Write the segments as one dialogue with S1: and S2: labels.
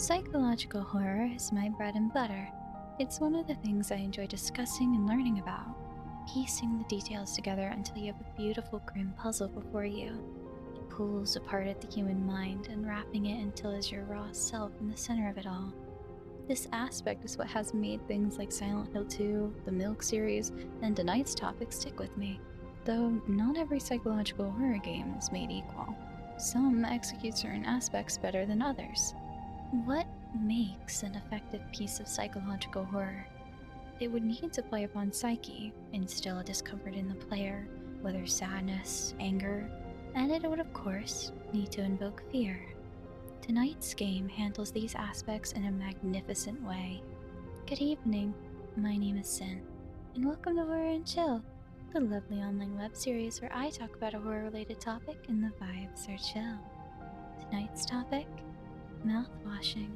S1: Psychological horror is my bread and butter. It's one of the things I enjoy discussing and learning about, piecing the details together until you have a beautiful grim puzzle before you. It pulls apart at the human mind and wrapping it until is your raw self in the center of it all. This aspect is what has made things like Silent Hill 2, the Milk series, and tonight's topic stick with me. Though not every psychological horror game is made equal. Some execute certain aspects better than others. What makes an effective piece of psychological horror? It would need to play upon psyche, instill a discomfort in the player, whether sadness, anger, and it would, of course, need to invoke fear. Tonight's game handles these aspects in a magnificent way. Good evening, my name is Sin, and welcome to Horror and Chill, the lovely online web series where I talk about a horror-related topic and the vibes are chill. Tonight's topic: mouthwashing.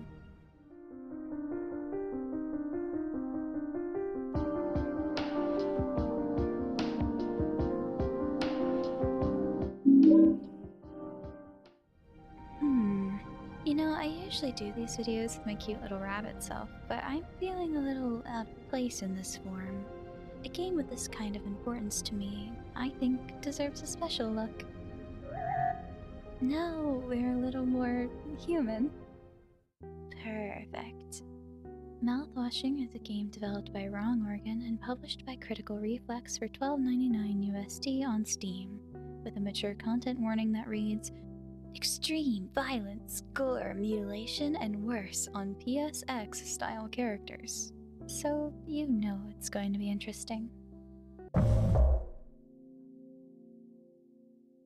S1: I usually do these videos with my cute little rabbit self, but I'm feeling a little out of place in this form. A game with this kind of importance to me, I think, deserves a special look. No, we're a little more human. Perfect. Mouthwashing is a game developed by Wrong Organ and published by Critical Reflex for $12.99 USD on Steam, with a mature content warning that reads, "Extreme violence, gore, mutilation, and worse on PSX-style characters." So you know it's going to be interesting.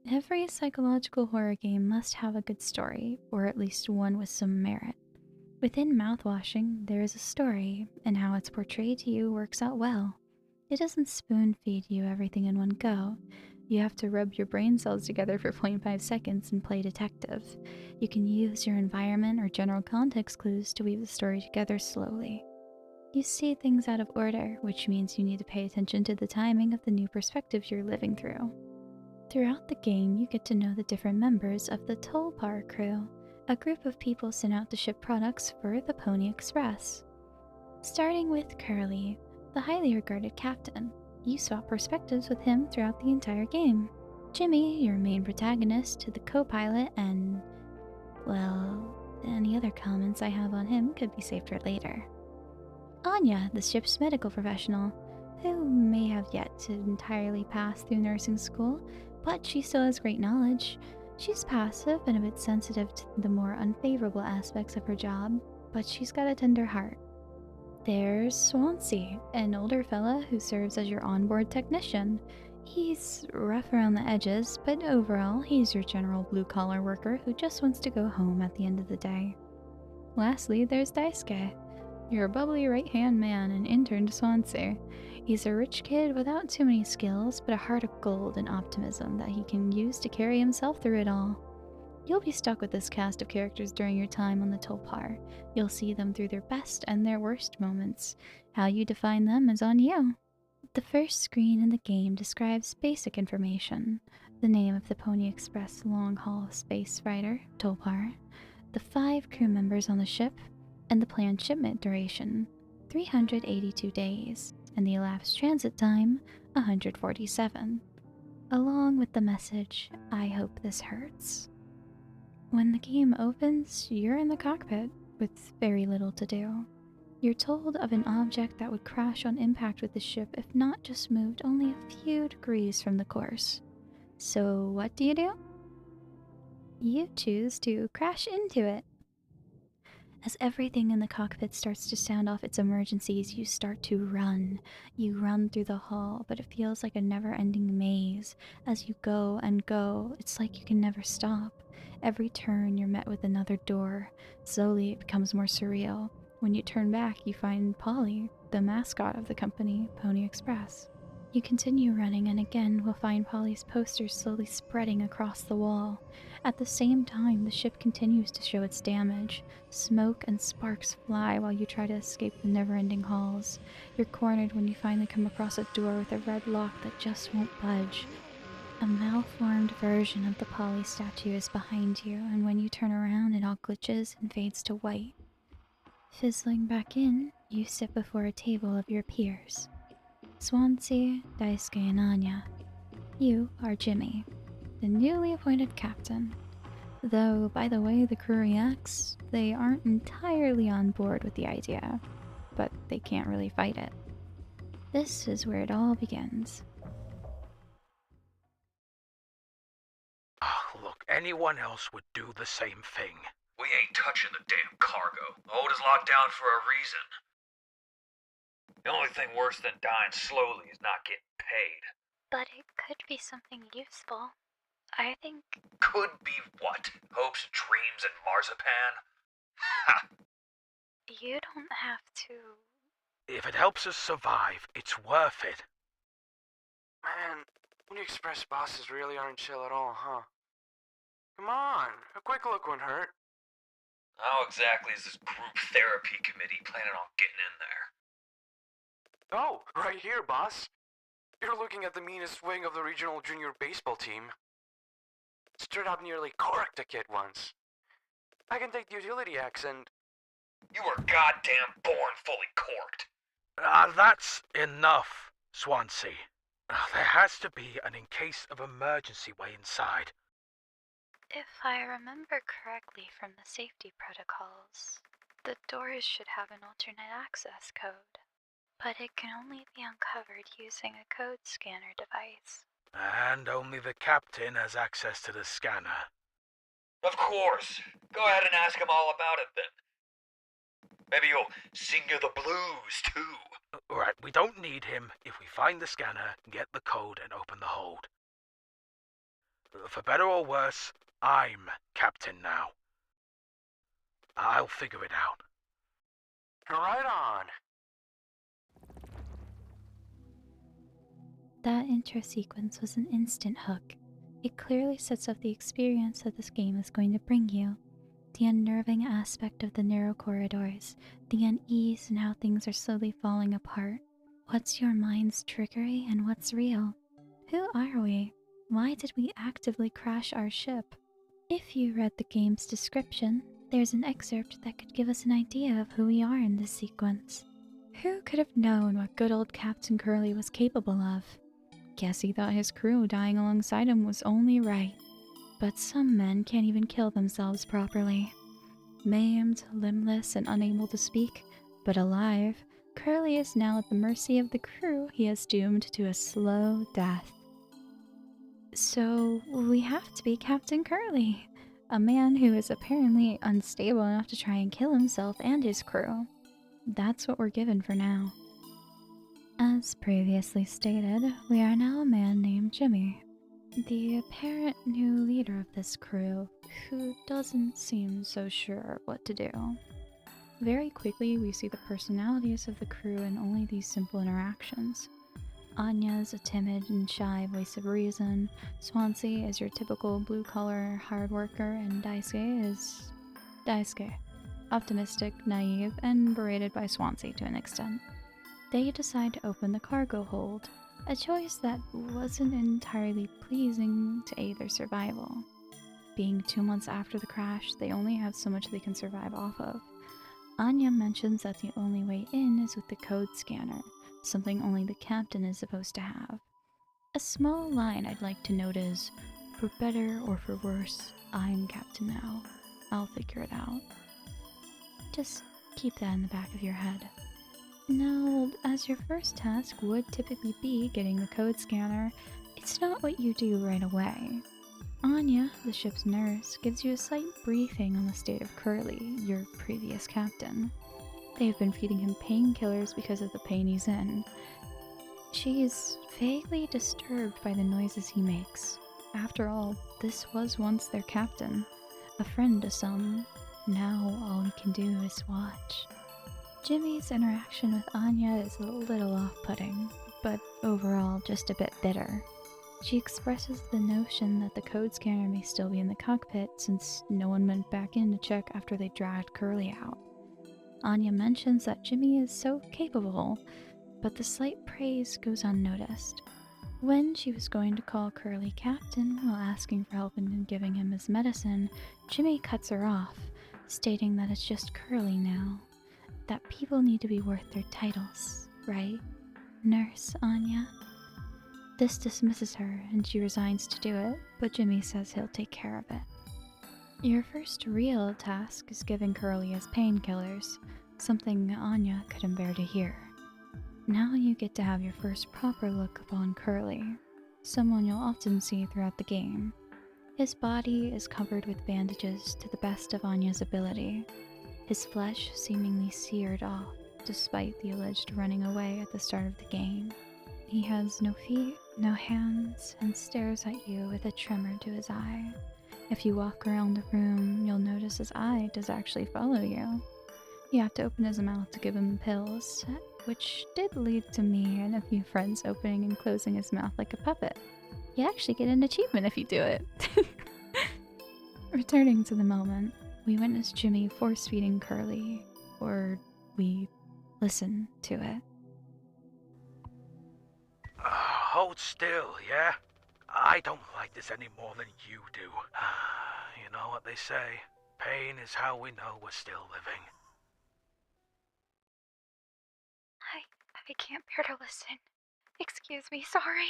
S1: Every psychological horror game must have a good story, or at least one with some merit. Within Mouthwashing, there is a story, and how it's portrayed to you works out well. It doesn't spoon-feed you everything in one go. You have to rub your brain cells together for 0.5 seconds and play detective. You can use your environment or general context clues to weave the story together slowly. You see things out of order, which means you need to pay attention to the timing of the new perspective you're living through. Throughout the game, you get to know the different members of the Tulpar crew, a group of people sent out to ship products for the Pony Express. Starting with Curly, the highly regarded captain. You swap perspectives with him throughout the entire game. Jimmy, your main protagonist, to the co-pilot, and, well, any other comments I have on him could be saved for later. Anya, the ship's medical professional, who may have yet to entirely pass through nursing school, but she still has great knowledge. She's passive and a bit sensitive to the more unfavorable aspects of her job, but she's got a tender heart. There's Swansea, an older fella who serves as your onboard technician. He's rough around the edges, but overall, he's your general blue-collar worker who just wants to go home at the end of the day. Lastly, there's Daisuke, your bubbly right-hand man and intern to Swansea. He's a rich kid without too many skills, but a heart of gold and optimism that he can use to carry himself through it all. You'll be stuck with this cast of characters during your time on the Tulpar. You'll see them through their best and their worst moments. How you define them is on you. The first screen in the game describes basic information: the name of the Pony Express long-haul space freighter, Tulpar, the 5 crew members on the ship, and the planned shipment duration, 382 days, and the elapsed transit time, 147. Along with the message, "I hope this hurts." When the game opens, you're in the cockpit, with very little to do. You're told of an object that would crash on impact with the ship if not just moved only a few degrees from the course. So what do? You choose to crash into it. As everything in the cockpit starts to sound off its emergencies, you start to run. You run through the hall, but it feels like a never-ending maze. As you go and go, it's like you can never stop. Every turn, you're met with another door. Slowly, it becomes more surreal. When you turn back, you find Polly, the mascot of the company, Pony Express. You continue running, and again will find Polly's posters slowly spreading across the wall. At the same time, the ship continues to show its damage. Smoke and sparks fly while you try to escape the never-ending halls. You're cornered when you finally come across a door with a red lock that just won't budge. A malformed version of the Polly statue is behind you, and when you turn around, it all glitches and fades to white. Fizzling back in, you sit before a table of your peers. Swansea, Daisuke, and Anya. You are Jimmy, the newly appointed captain. Though, by the way the crew reacts, they aren't entirely on board with the idea, but they can't really fight it. This is where it all begins.
S2: Look, anyone else would do the same thing.
S3: We ain't touching the damn cargo. The hold is locked down for a reason. The only thing worse than dying slowly is not getting paid.
S1: But it could be something useful. I think...
S3: Could be what? Hopes, dreams, and marzipan? Ha!
S1: You don't have to...
S2: If it helps us survive, it's worth it.
S4: Man, Pony Express bosses really aren't chill at all, huh? Come on, a quick look won't hurt.
S3: How exactly is this group therapy committee planning on getting in there?
S4: Oh, right here, boss. You're looking at the meanest wing of the regional junior baseball team. Straight up nearly corked a kid once. I can take the utility axe and...
S3: You were goddamn born fully corked.
S2: That's enough, Swansea. There has to be an in case of emergency way inside.
S1: If I remember correctly from the safety protocols, the doors should have an alternate access code, but it can only be uncovered using a code scanner device.
S2: And only the captain has access to the scanner.
S3: Of course. Go ahead and ask him all about it then. Maybe he'll sing you the blues too.
S2: Right, we don't need him if we find the scanner, get the code, and open the hold. For better or worse, I'm captain now. I'll figure it out.
S4: Right on.
S1: That intro sequence was an instant hook. It clearly sets up the experience that this game is going to bring you. The unnerving aspect of the narrow corridors, the unease in how things are slowly falling apart. What's your mind's trickery and what's real? Who are we? Why did we actively crash our ship? If you read the game's description, there's an excerpt that could give us an idea of who we are in this sequence. Who could have known what good old Captain Curly was capable of? Guess he thought his crew dying alongside him was only right. But some men can't even kill themselves properly. Maimed, limbless, and unable to speak, but alive, Curly is now at the mercy of the crew he has doomed to a slow death. So we have to be Captain Curly, a man who is apparently unstable enough to try and kill himself and his crew. That's what we're given for now. As previously stated, we are now a man named Jimmy, the apparent new leader of this crew, who doesn't seem so sure what to do. Very quickly, we see the personalities of the crew in only these simple interactions. Anya is a timid and shy voice of reason, Swansea is your typical blue-collar hard worker, and Daisuke is Daisuke, optimistic, naive, and berated by Swansea to an extent. They decide to open the cargo hold, a choice that wasn't entirely pleasing to aid their survival. Being 2 months after the crash, they only have so much they can survive off of. Anya mentions that the only way in is with the code scanner, something only the captain is supposed to have. A small line I'd like to note is, for better or for worse, I'm captain now. I'll figure it out. Just keep that in the back of your head. Now, as your first task would typically be getting the code scanner, it's not what you do right away. Anya, the ship's nurse, gives you a slight briefing on the state of Curly, your previous captain. They've been feeding him painkillers because of the pain he's in. She's vaguely disturbed by the noises he makes. After all, this was once their captain, a friend to some. Now all he can do is watch. Jimmy's interaction with Anya is a little off-putting, but overall just a bit bitter. She expresses the notion that the code scanner may still be in the cockpit since no one went back in to check after they dragged Curly out. Anya mentions that Jimmy is so capable, but the slight praise goes unnoticed. When she was going to call Curly captain while asking for help in giving him his medicine, Jimmy cuts her off, stating that it's just Curly now. that people need to be worth their titles, right, Nurse Anya? This dismisses her and she resigns to do it, but Jimmy says he'll take care of it. Your first real task is giving Curly his painkillers, something Anya couldn't bear to hear. Now you get to have your first proper look upon Curly, someone you'll often see throughout the game. His body is covered with bandages to the best of Anya's ability, his flesh seemingly seared off despite the alleged running away at the start of the game. He has no feet, no hands, and stares at you with a tremor to his eye. If you walk around the room, you'll notice his eye does actually follow you. You have to open his mouth to give him pills, which did lead to me and a few friends opening and closing his mouth like a puppet. You actually get an achievement if you do it. Returning to the moment, we witness Jimmy force-feeding Curly, or we listen to it.
S2: Hold still, yeah? I don't like this any more than you do. You know what they say, pain is how we know we're still living.
S1: I can't bear to listen. Excuse me, sorry.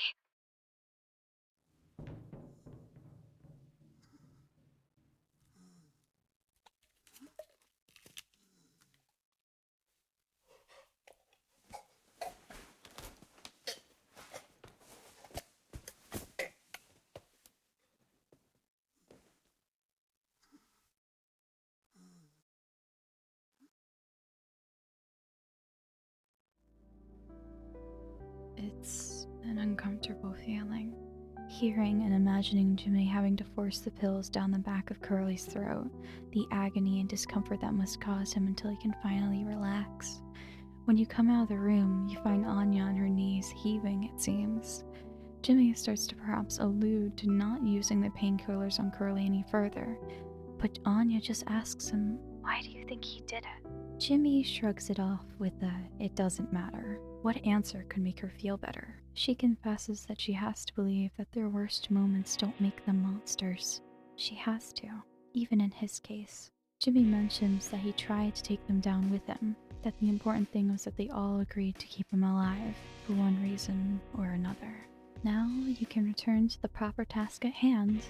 S1: It's an uncomfortable feeling. Hearing and imagining Jimmy having to force the pills down the back of Curly's throat, the agony and discomfort that must cause him until he can finally relax. When you come out of the room, you find Anya on her knees, heaving, it seems. Jimmy starts to perhaps allude to not using the painkillers on Curly any further, but Anya just asks him, "Why do you think he did it?" Jimmy shrugs it off with a, "It doesn't matter." What answer could make her feel better? She confesses that she has to believe that their worst moments don't make them monsters. She has to, even in his case. Jimmy mentions that he tried to take them down with him, that the important thing was that they all agreed to keep him alive, for one reason or another. Now you can return to the proper task at hand,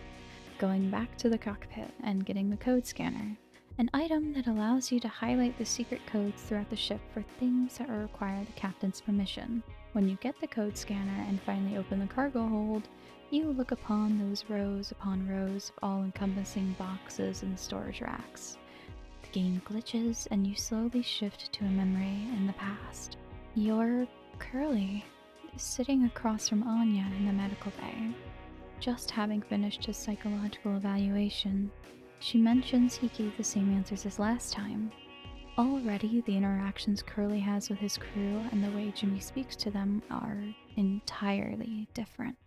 S1: going back to the cockpit and getting the code scanner, an item that allows you to highlight the secret codes throughout the ship for things that require the captain's permission. When you get the code scanner and finally open the cargo hold, you look upon those rows upon rows of all-encompassing boxes and storage racks. The game glitches and you slowly shift to a memory in the past. You're Curly, sitting across from Anya in the medical bay, just having finished his psychological evaluation. She mentions he gave the same answers as last time. Already, the interactions Curly has with his crew and the way Jimmy speaks to them are entirely different.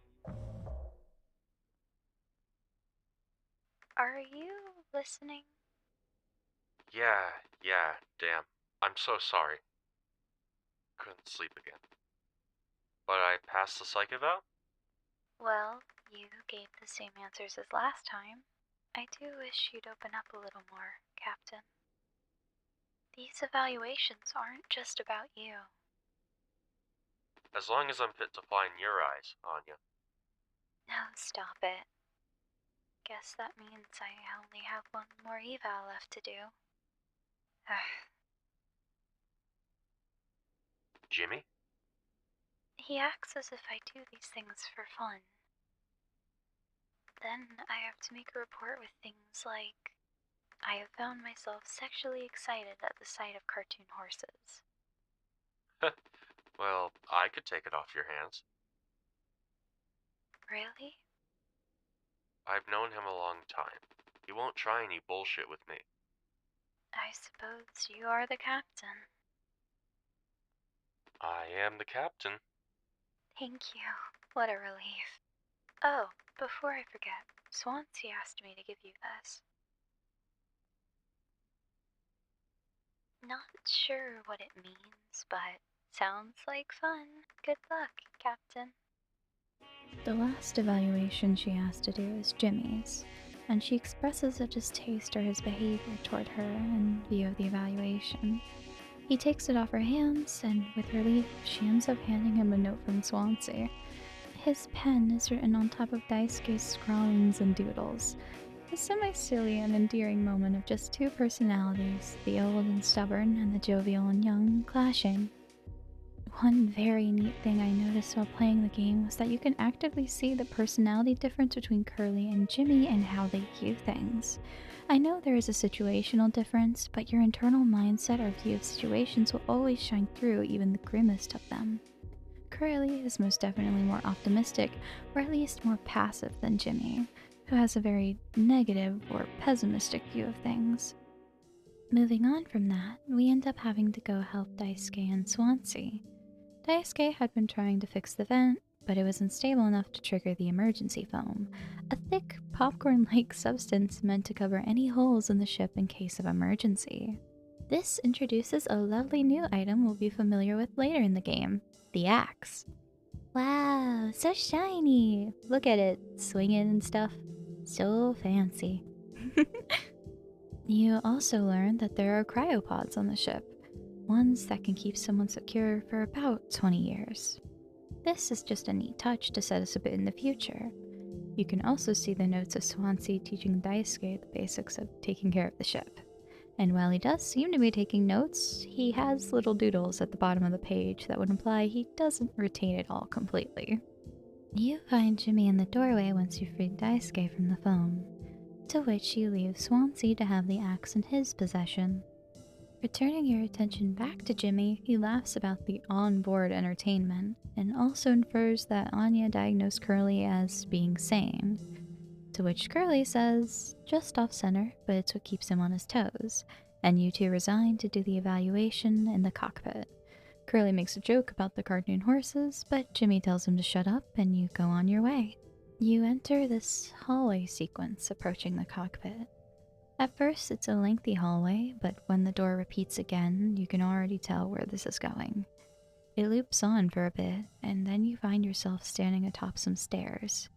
S1: Are you listening?
S5: Yeah, damn. I'm so sorry. Couldn't sleep again. But I passed the psych eval?
S1: Well, you gave the same answers as last time. I do wish you'd open up a little more, Captain. These evaluations aren't just about you.
S5: As long as I'm fit to fly in your eyes, Anya.
S1: No, stop it. Guess that means I only have one more eval left to do.
S5: Jimmy?
S1: He acts as if I do these things for fun. Then I have to make a report with things like, I have found myself sexually excited at the sight of cartoon horses.
S5: Well, I could take it off your hands.
S1: Really?
S5: I've known him a long time. He won't try any bullshit with me.
S1: I suppose you are the captain.
S5: I am the captain.
S1: Thank you. What a relief. Oh, before I forget, Swansea asked me to give you this. Not sure what it means, but sounds like fun. Good luck, Captain. The last evaluation she has to do is Jimmy's, and she expresses a distaste for his behavior toward her in view of the evaluation. He takes it off her hands, and with relief, she ends up handing him a note from Swansea. His pen is written on top of Daisuke's scrawlings and doodles. A semi-silly and endearing moment of just two personalities, the old and stubborn and the jovial and young, clashing. One very neat thing I noticed while playing the game was that you can actively see the personality difference between Curly and Jimmy and how they view things. I know there is a situational difference, but your internal mindset or view of situations will always shine through even the grimmest of them. Curly is most definitely more optimistic, or at least more passive than Jimmy, who has a very negative or pessimistic view of things. Moving on from that, we end up having to go help Daisuke and Swansea. Daisuke had been trying to fix the vent, but it was unstable enough to trigger the emergency foam, a thick, popcorn-like substance meant to cover any holes in the ship in case of emergency. This introduces a lovely new item we'll be familiar with later in the game, the axe. Wow, so shiny! Look at it, swinging and stuff. So fancy. You also learn that there are cryopods on the ship, ones that can keep someone secure for about 20 years. This is just a neat touch to set us a bit in the future. You can also see the notes of Swansea teaching Daisuke the basics of taking care of the ship. And while he does seem to be taking notes, he has little doodles at the bottom of the page that would imply he doesn't retain it all completely. You find Jimmy in the doorway once you free Daisuke from the foam, to which you leave Swansea to have the axe in his possession. Returning your attention back to Jimmy, he laughs about the on-board entertainment, and also infers that Anya diagnosed Curly as being sane. To which Curly says, just off-center, but it's what keeps him on his toes, and you two resign to do the evaluation in the cockpit. Curly makes a joke about the cartoon horses, but Jimmy tells him to shut up and you go on your way. You enter this hallway sequence approaching the cockpit. At first, it's a lengthy hallway, but when the door repeats again, you can already tell where this is going. It loops on for a bit, and then you find yourself standing atop some stairs.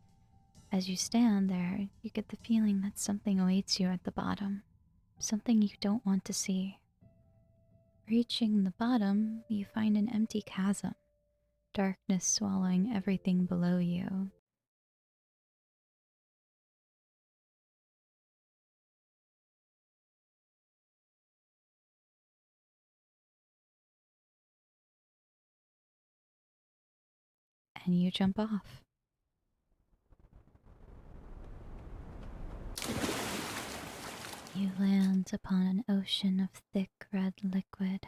S1: As you stand there, you get the feeling that something awaits you at the bottom, something you don't want to see. Reaching the bottom, you find an empty chasm, darkness swallowing everything below you. And you jump off. You land upon an ocean of thick red liquid.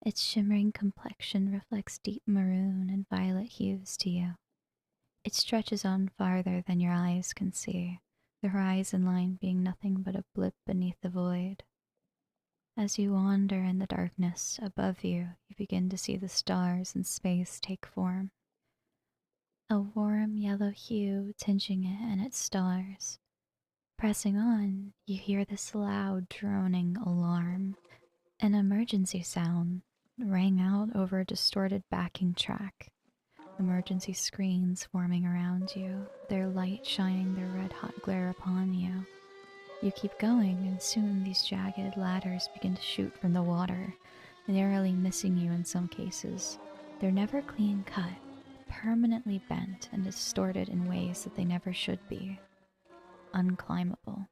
S1: Its shimmering complexion reflects deep maroon and violet hues to you. It stretches on farther than your eyes can see, the horizon line being nothing but a blip beneath the void. As you wander in the darkness above you, you begin to see the stars in space take form. A warm yellow hue tinging it and its stars. Pressing on, you hear this loud droning alarm. An emergency sound rang out over a distorted backing track. Emergency screens forming around you, their light shining their red-hot glare upon you. You keep going, and soon these jagged ladders begin to shoot from the water, narrowly missing you in some cases. They're never clean cut, permanently bent and distorted in ways that they never should be. Unclimbable.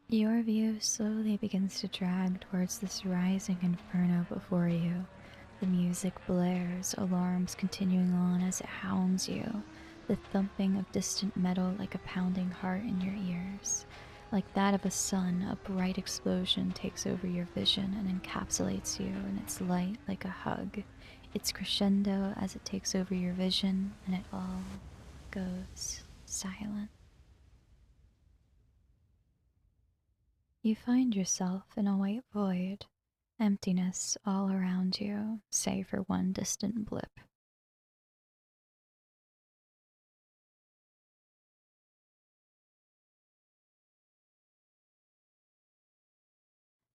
S1: Your view slowly begins to drag towards this rising inferno before you. The music blares, alarms continuing on as it hounds you, the thumping of distant metal like a pounding heart in your ears. Like that of a sun, a bright explosion takes over your vision and encapsulates you in its light like a hug. It's crescendo as it takes over your vision, and it all goes silent. You find yourself in a white void, emptiness all around you, save for one distant blip.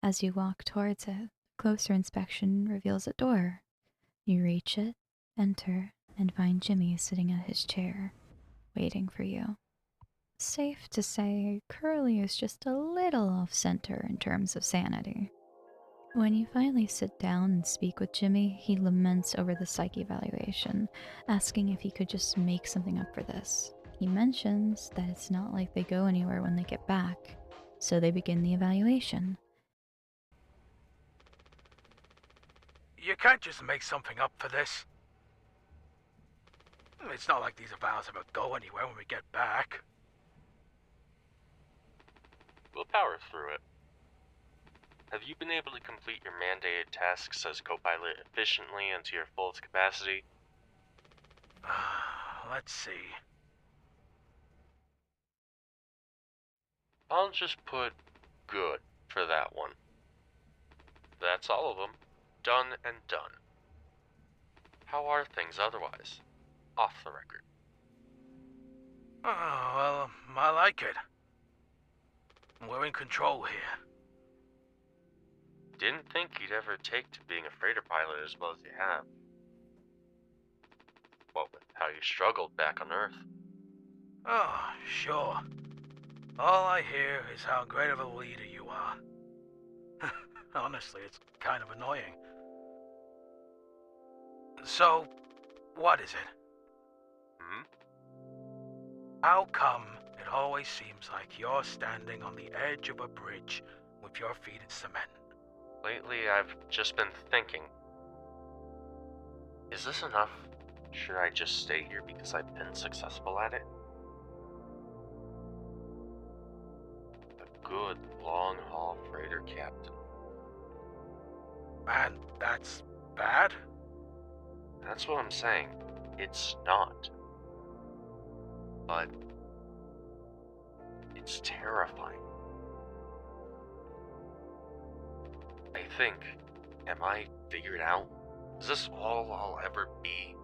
S1: As you walk towards it, closer inspection reveals a door. You reach it, enter, and find Jimmy sitting at his chair, waiting for you. Safe to say, Curly is just a little off center in terms of sanity. When you finally sit down and speak with Jimmy, he laments over the psych evaluation, asking if he could just make something up for this. He mentions that it's not like they go anywhere when they get back, so they begin the evaluation.
S2: You can't just make something up for this. It's not like these evals ever go anywhere when we get back.
S5: We'll power through it. Have you been able to complete your mandated tasks as co-pilot efficiently and to your fullest capacity?
S2: Let's see.
S5: I'll just put good for that one. That's all of them. Done and done. How are things otherwise? Off the record.
S2: Oh, well, I like it. We're in control here.
S5: Didn't think you'd ever take to being a freighter pilot as well as you have. What with how you struggled back on Earth.
S2: Oh, sure. All I hear is how great of a leader you are. Honestly, it's kind of annoying. So, what is it?
S5: Hmm?
S2: How come it always seems like you're standing on the edge of a bridge with your feet in cement?
S5: Lately, I've just been thinking. Is this enough? Should I just stay here because I've been successful at it? A good long-haul freighter captain.
S2: And that's bad?
S5: That's what I'm saying. It's not. But it's terrifying. I think, am I figured out? Is this all I'll ever be?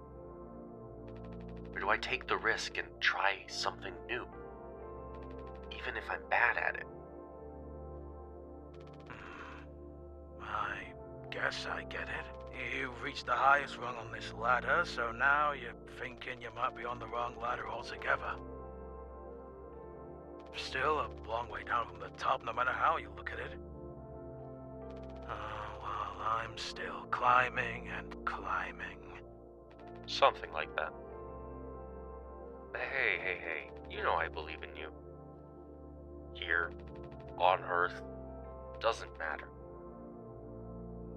S5: Or do I take the risk and try something new? Even if I'm bad at it?
S2: I guess I get it. You've reached the highest rung on this ladder, so now you're thinking you might be on the wrong ladder altogether. Still a long way down from the top, no matter how you look at it. Well, I'm still climbing and climbing.
S5: Something like that. Hey, you know I believe in you. Here, on Earth, doesn't matter.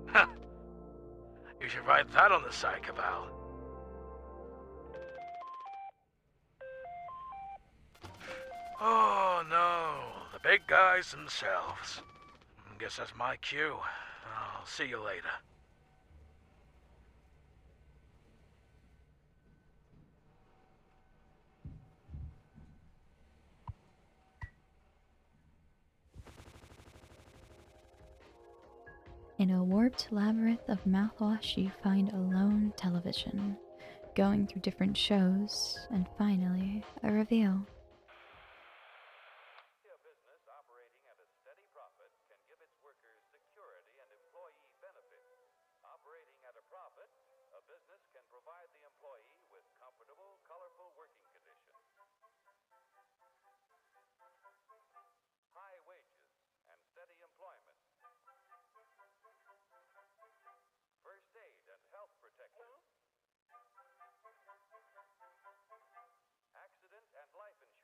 S2: Huh. You should write that on the psych eval. Oh no, the big guys themselves. Guess that's my cue. I'll see you later.
S1: In a warped labyrinth of mouthwash, you find a lone television, going through different shows, and finally, a reveal.
S6: A business operating at a steady profit can give its workers security and employee benefits. Operating at a profit, a business can provide the employee with comfortable, colorful working conditions, high wages, and steady employment, first aid and health protection, accident and life insurance.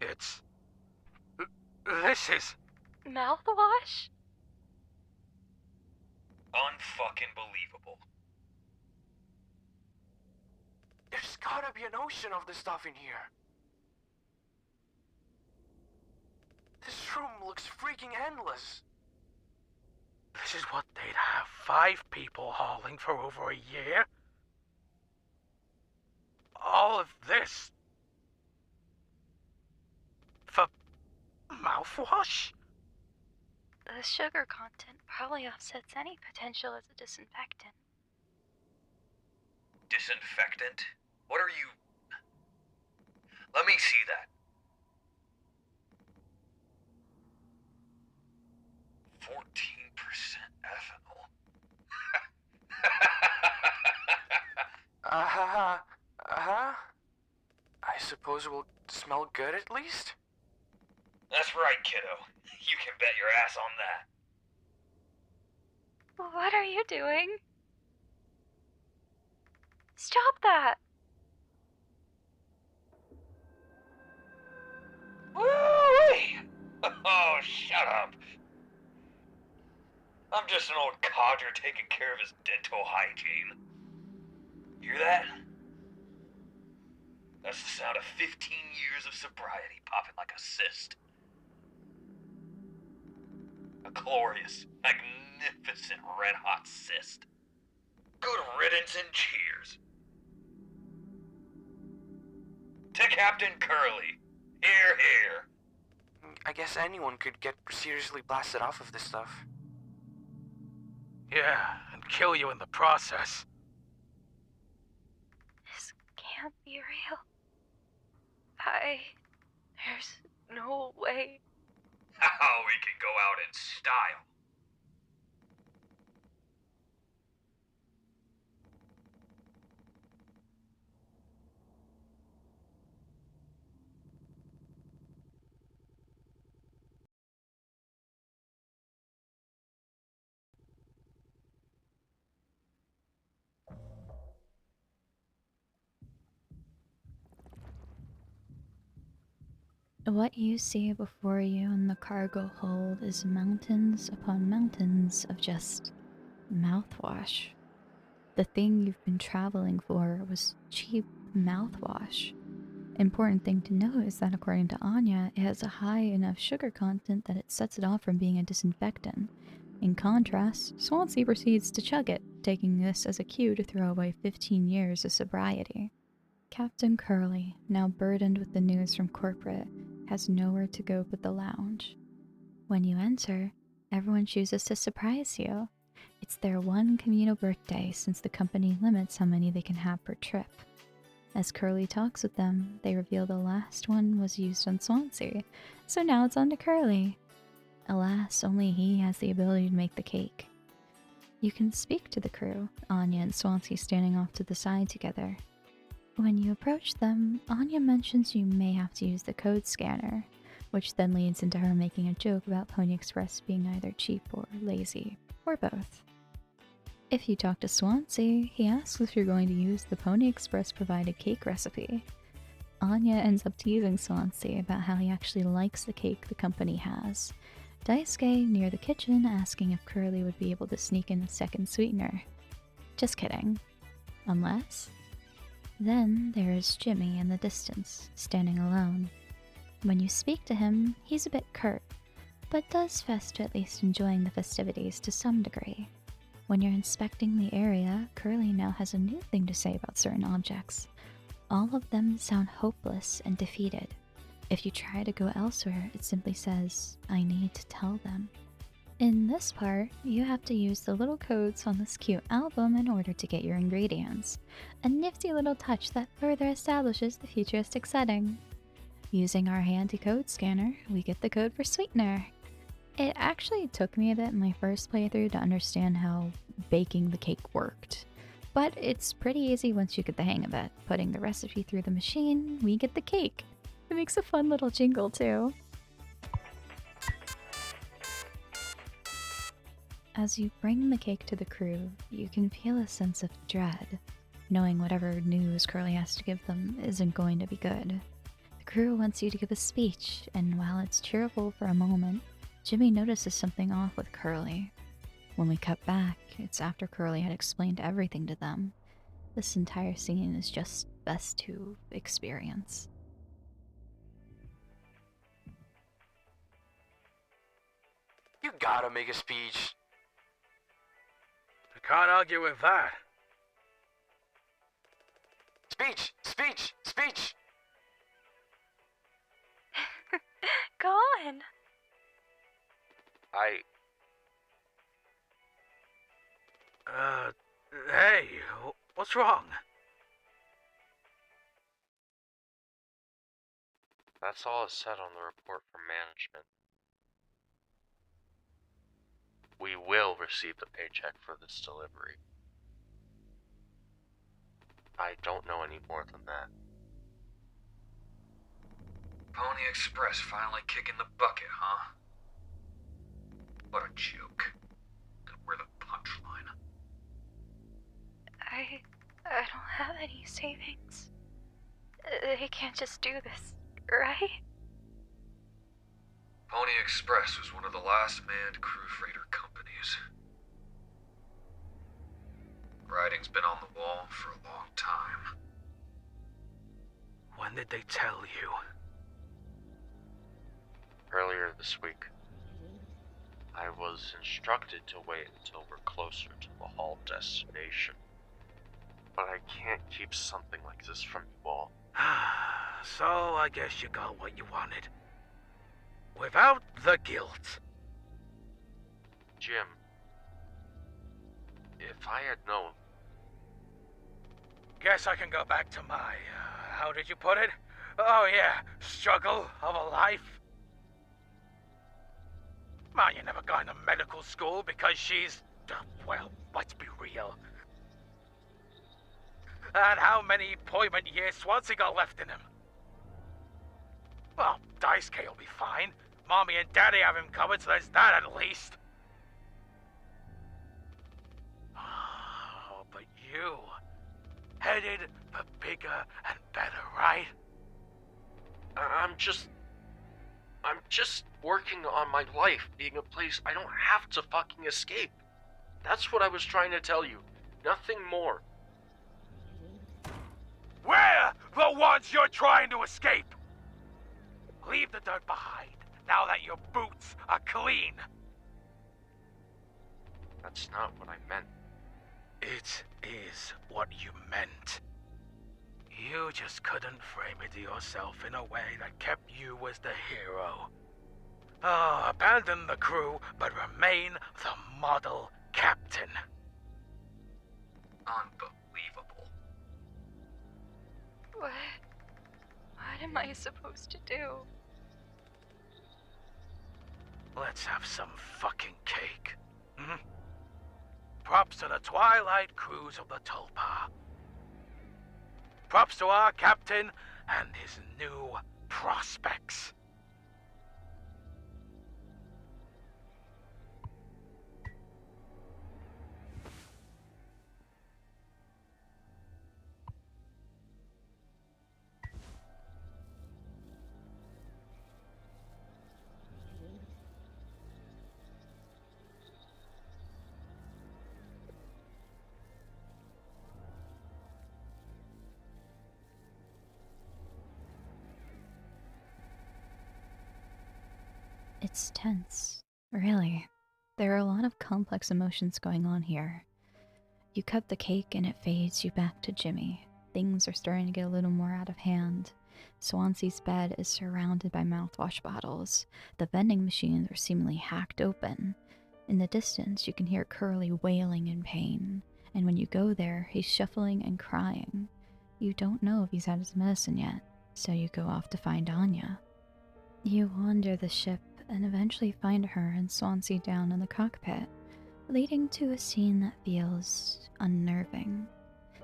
S2: It's... This is...
S1: Mouthwash?
S3: Unfucking believable.
S4: There's gotta be an ocean of this stuff in here. This room looks freaking endless.
S2: This is what they'd have 5 people hauling for over a year? All of this... for... mouthwash?
S1: The sugar content probably offsets any potential as a disinfectant.
S3: Disinfectant? What are you... Let me see that. 14% ethanol.
S4: I suppose it will smell good at least?
S3: That's right, kiddo. You can bet your ass on that.
S1: What are you doing? Stop that!
S3: Woo-wee! Oh, shut up. I'm just an old codger taking care of his dental hygiene. Hear that? That's the sound of 15 years of sobriety popping like a cyst. A glorious, magnificent, red-hot cyst. Good riddance and cheers. To Captain Curly. Here, here.
S4: I guess anyone could get seriously blasted off of this stuff.
S2: Yeah, and kill you in the process.
S1: This can't be real. There's no way.
S3: How we can go out in style.
S1: What you see before you in the cargo hold is mountains upon mountains of just mouthwash. The thing you've been traveling for was cheap mouthwash. Important thing to note is that according to Anya, it has a high enough sugar content that it sets it off from being a disinfectant. In contrast, Swansea proceeds to chug it, taking this as a cue to throw away 15 years of sobriety. Captain Curly, now burdened with the news from corporate, has nowhere to go but the lounge. When you enter, everyone chooses to surprise you. It's their one communal birthday since the company limits how many they can have per trip. As Curly talks with them, they reveal the last one was used on Swansea, so now it's on to Curly. Alas, only he has the ability to make the cake. You can speak to the crew, Anya and Swansea standing off to the side together. When you approach them, Anya mentions you may have to use the code scanner, which then leads into her making a joke about Pony Express being either cheap or lazy, or both. If you talk to Swansea, he asks if you're going to use the Pony Express provided cake recipe. Anya ends up teasing Swansea about how he actually likes the cake the company has. Daisuke, near the kitchen, asking if Curly would be able to sneak in a second sweetener. Just kidding. Unless... Then there is Jimmy in the distance, standing alone. When you speak to him, he's a bit curt, but does fess to at least enjoying the festivities to some degree. When you're inspecting the area, Curly now has a new thing to say about certain objects. All of them sound hopeless and defeated. If you try to go elsewhere, it simply says, "I need to tell them." In this part, you have to use the little codes on this cute album in order to get your ingredients. A nifty little touch that further establishes the futuristic setting. Using our handy code scanner, we get the code for sweetener. It actually took me a bit in my first playthrough to understand how baking the cake worked. But it's pretty easy once you get the hang of it. Putting the recipe through the machine, we get the cake. It makes a fun little jingle too. As you bring the cake to the crew, you can feel a sense of dread, knowing whatever news Curly has to give them isn't going to be good. The crew wants you to give a speech, and while it's cheerful for a moment, Jimmy notices something off with Curly. When we cut back, it's after Curly had explained everything to them. This entire scene is just best to experience.
S4: You gotta make a speech.
S2: I can't argue with that.
S4: Speech! Speech! Speech!
S1: Go on!
S2: Hey, what's wrong?
S5: That's all it said on the report from management. We will receive the paycheck for this delivery. I don't know any more than that.
S3: Pony Express finally kicking the bucket, huh? What a joke. And we're the punchline.
S1: I don't have any savings. They can't just do this, right?
S3: Pony Express was one of the last manned crew freighter companies. Writing's been on the wall for a long time.
S2: When did they tell you?
S5: Earlier this week, I was instructed to wait until we're closer to the haul destination. But I can't keep something like this from you all.
S2: So I guess you got what you wanted. Without the guilt.
S5: Jim, if I had known...
S2: Guess I can go back to my, how did you put it? Oh yeah, struggle of a life. Anya never got into medical school because she's, well, let's be real. And how many employment years Swansea got left in him? Well, Daisuke will be fine. Mommy and Daddy have him covered, so there's that at least. Oh, but you, headed for bigger and better, right?
S5: I'm just working on my life being a place I don't have to fucking escape. That's what I was trying to tell you. Nothing more.
S2: We're the ones you're trying to escape! Leave the dirt behind, now that your boots are clean.
S5: That's not what I meant.
S2: It is what you meant. You just couldn't frame it to yourself in a way that kept you as the hero. Oh, abandon the crew, but remain the model captain.
S3: Unbelievable.
S1: What am I supposed to do?
S2: Let's have some fucking cake. Hmm? Props to the Twilight crews of the Tulpar. Props to our captain and his new prospects.
S1: It's tense, really. There are a lot of complex emotions going on here. You cut the cake and it fades you back to Jimmy. Things are starting to get a little more out of hand. Swansea's bed is surrounded by mouthwash bottles. The vending machines are seemingly hacked open. In the distance, you can hear Curly wailing in pain. And when you go there, he's shuffling and crying. You don't know if he's had his medicine yet, so you go off to find Anya. You wander the ship and eventually find her and Swansea down in the cockpit, leading to a scene that feels unnerving.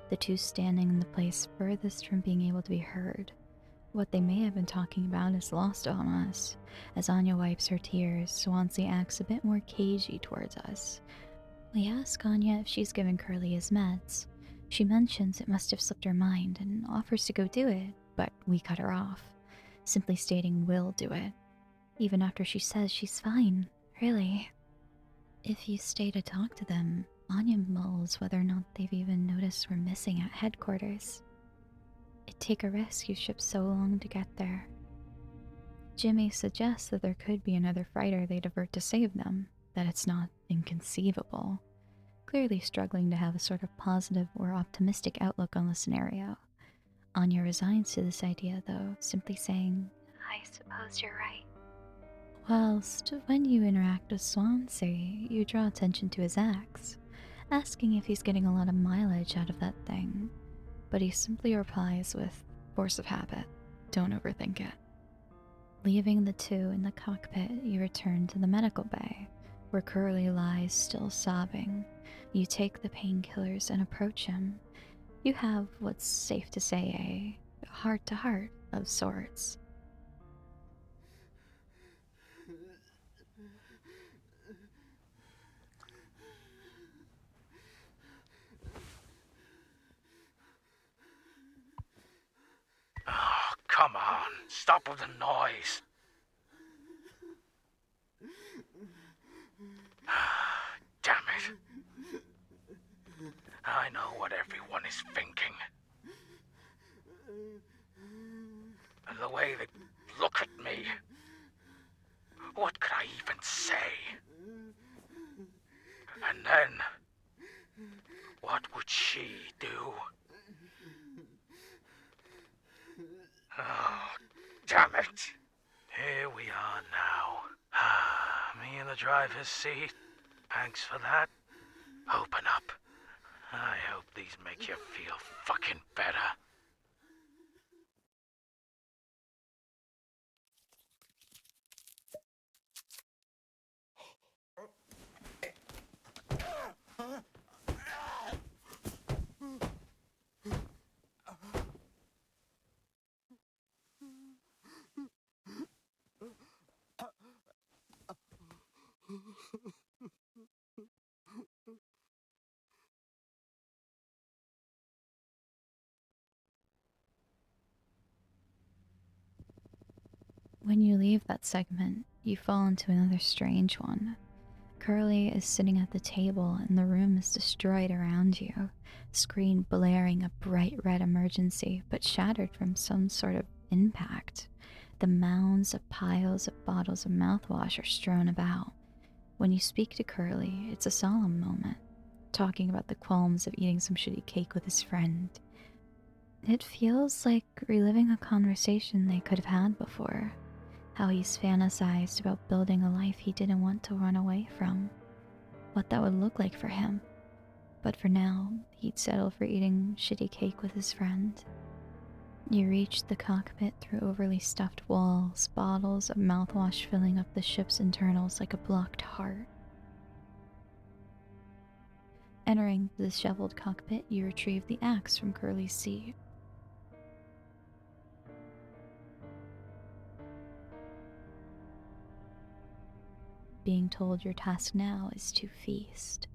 S1: The two standing in the place furthest from being able to be heard. What they may have been talking about is lost on us. As Anya wipes her tears, Swansea acts a bit more cagey towards us. We ask Anya if she's given Curly his meds. She mentions it must have slipped her mind and offers to go do it, but we cut her off. simply stating we'll do it, even after she says she's fine, really. If you stay to talk to them, Anya mulls whether or not they've even noticed we're missing at headquarters. It'd take a rescue ship so long to get there. Jimmy suggests that there could be another freighter they divert to save them, that it's not inconceivable, clearly struggling to have a sort of positive or optimistic outlook on the scenario. Anya resigns to this idea, though, simply saying, I suppose you're right. Whilst, when you interact with Swansea, you draw attention to his axe, asking if he's getting a lot of mileage out of that thing, but he simply replies with force of habit, don't overthink it. Leaving the two in the cockpit, you return to the medical bay, where Curly lies still sobbing. You take the painkillers and approach him. You have what's safe to say a heart-to-heart of sorts.
S2: Oh, come on. Stop with the noise. Damn it. I know what everyone is thinking. And the way they look at me. What could I even say? And then, what would she do? Oh, damn it. Here we are now. Me in the driver's seat. Thanks for that. Open up. I hope these make you feel fucking better.
S1: When you leave that segment, you fall into another strange one. Curly is sitting at the table and the room is destroyed around you, screen blaring a bright red emergency but shattered from some sort of impact. The mounds of piles of bottles of mouthwash are strewn about. When you speak to Curly, it's a solemn moment, talking about the qualms of eating some shitty cake with his friend. It feels like reliving a conversation they could have had before. How he's fantasized about building a life he didn't want to run away from. What that would look like for him. But for now, he'd settle for eating shitty cake with his friend. You reach the cockpit through overly stuffed walls, bottles of mouthwash filling up the ship's internals like a blocked heart. Entering the disheveled cockpit, you retrieve the axe from Curly's seat. Being told your task now is to feast.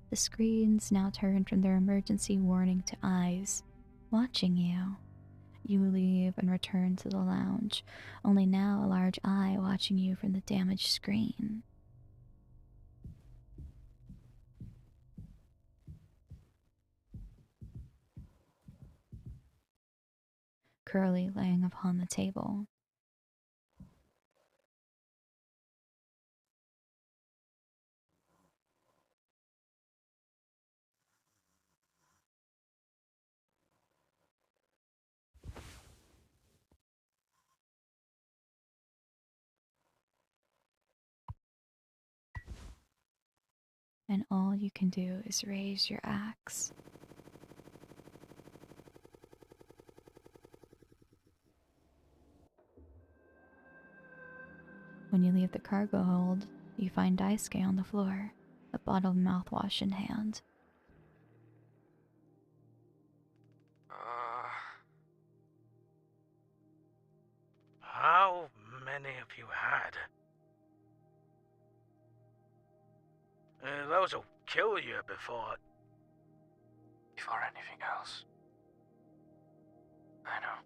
S1: The screens now turn from their emergency warning to eyes, watching you. You leave and return to the lounge, only now a large eye watching you from the damaged screen. Curly laying upon the table. And all you can do is raise your axe. When you leave the cargo hold, you find Daisuke on the floor, a bottle of mouthwash in hand.
S2: How many have you had? Those will kill you before
S4: anything else. I know.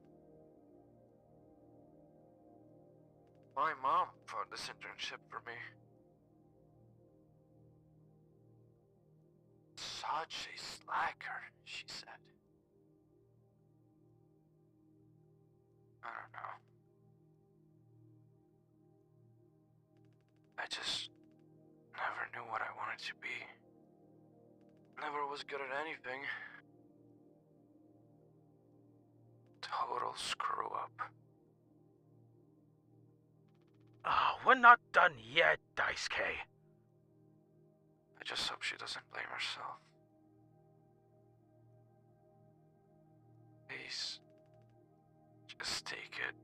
S4: My mom found this internship for me. Such a slacker, she said. I don't know. I just never knew what I wanted to be. Never was good at anything. Total screw up.
S2: We're not done yet, Daisuke.
S4: I just hope she doesn't blame herself. Please, just take it.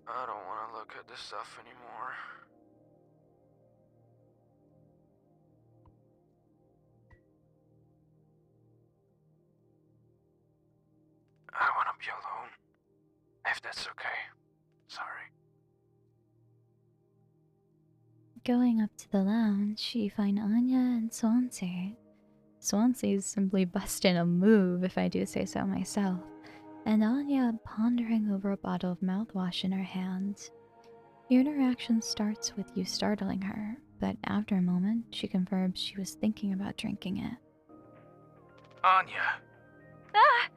S4: I don't want to look at this stuff anymore. I want to be alone. If that's okay. Sorry.
S1: Going up to the lounge, you find Anya and Swansea. Swansea's simply busting a move, if I do say so myself, and Anya pondering over a bottle of mouthwash in her hand. Your interaction starts with you startling her, but after a moment, she confirms she was thinking about drinking it.
S2: Anya.
S1: Ah!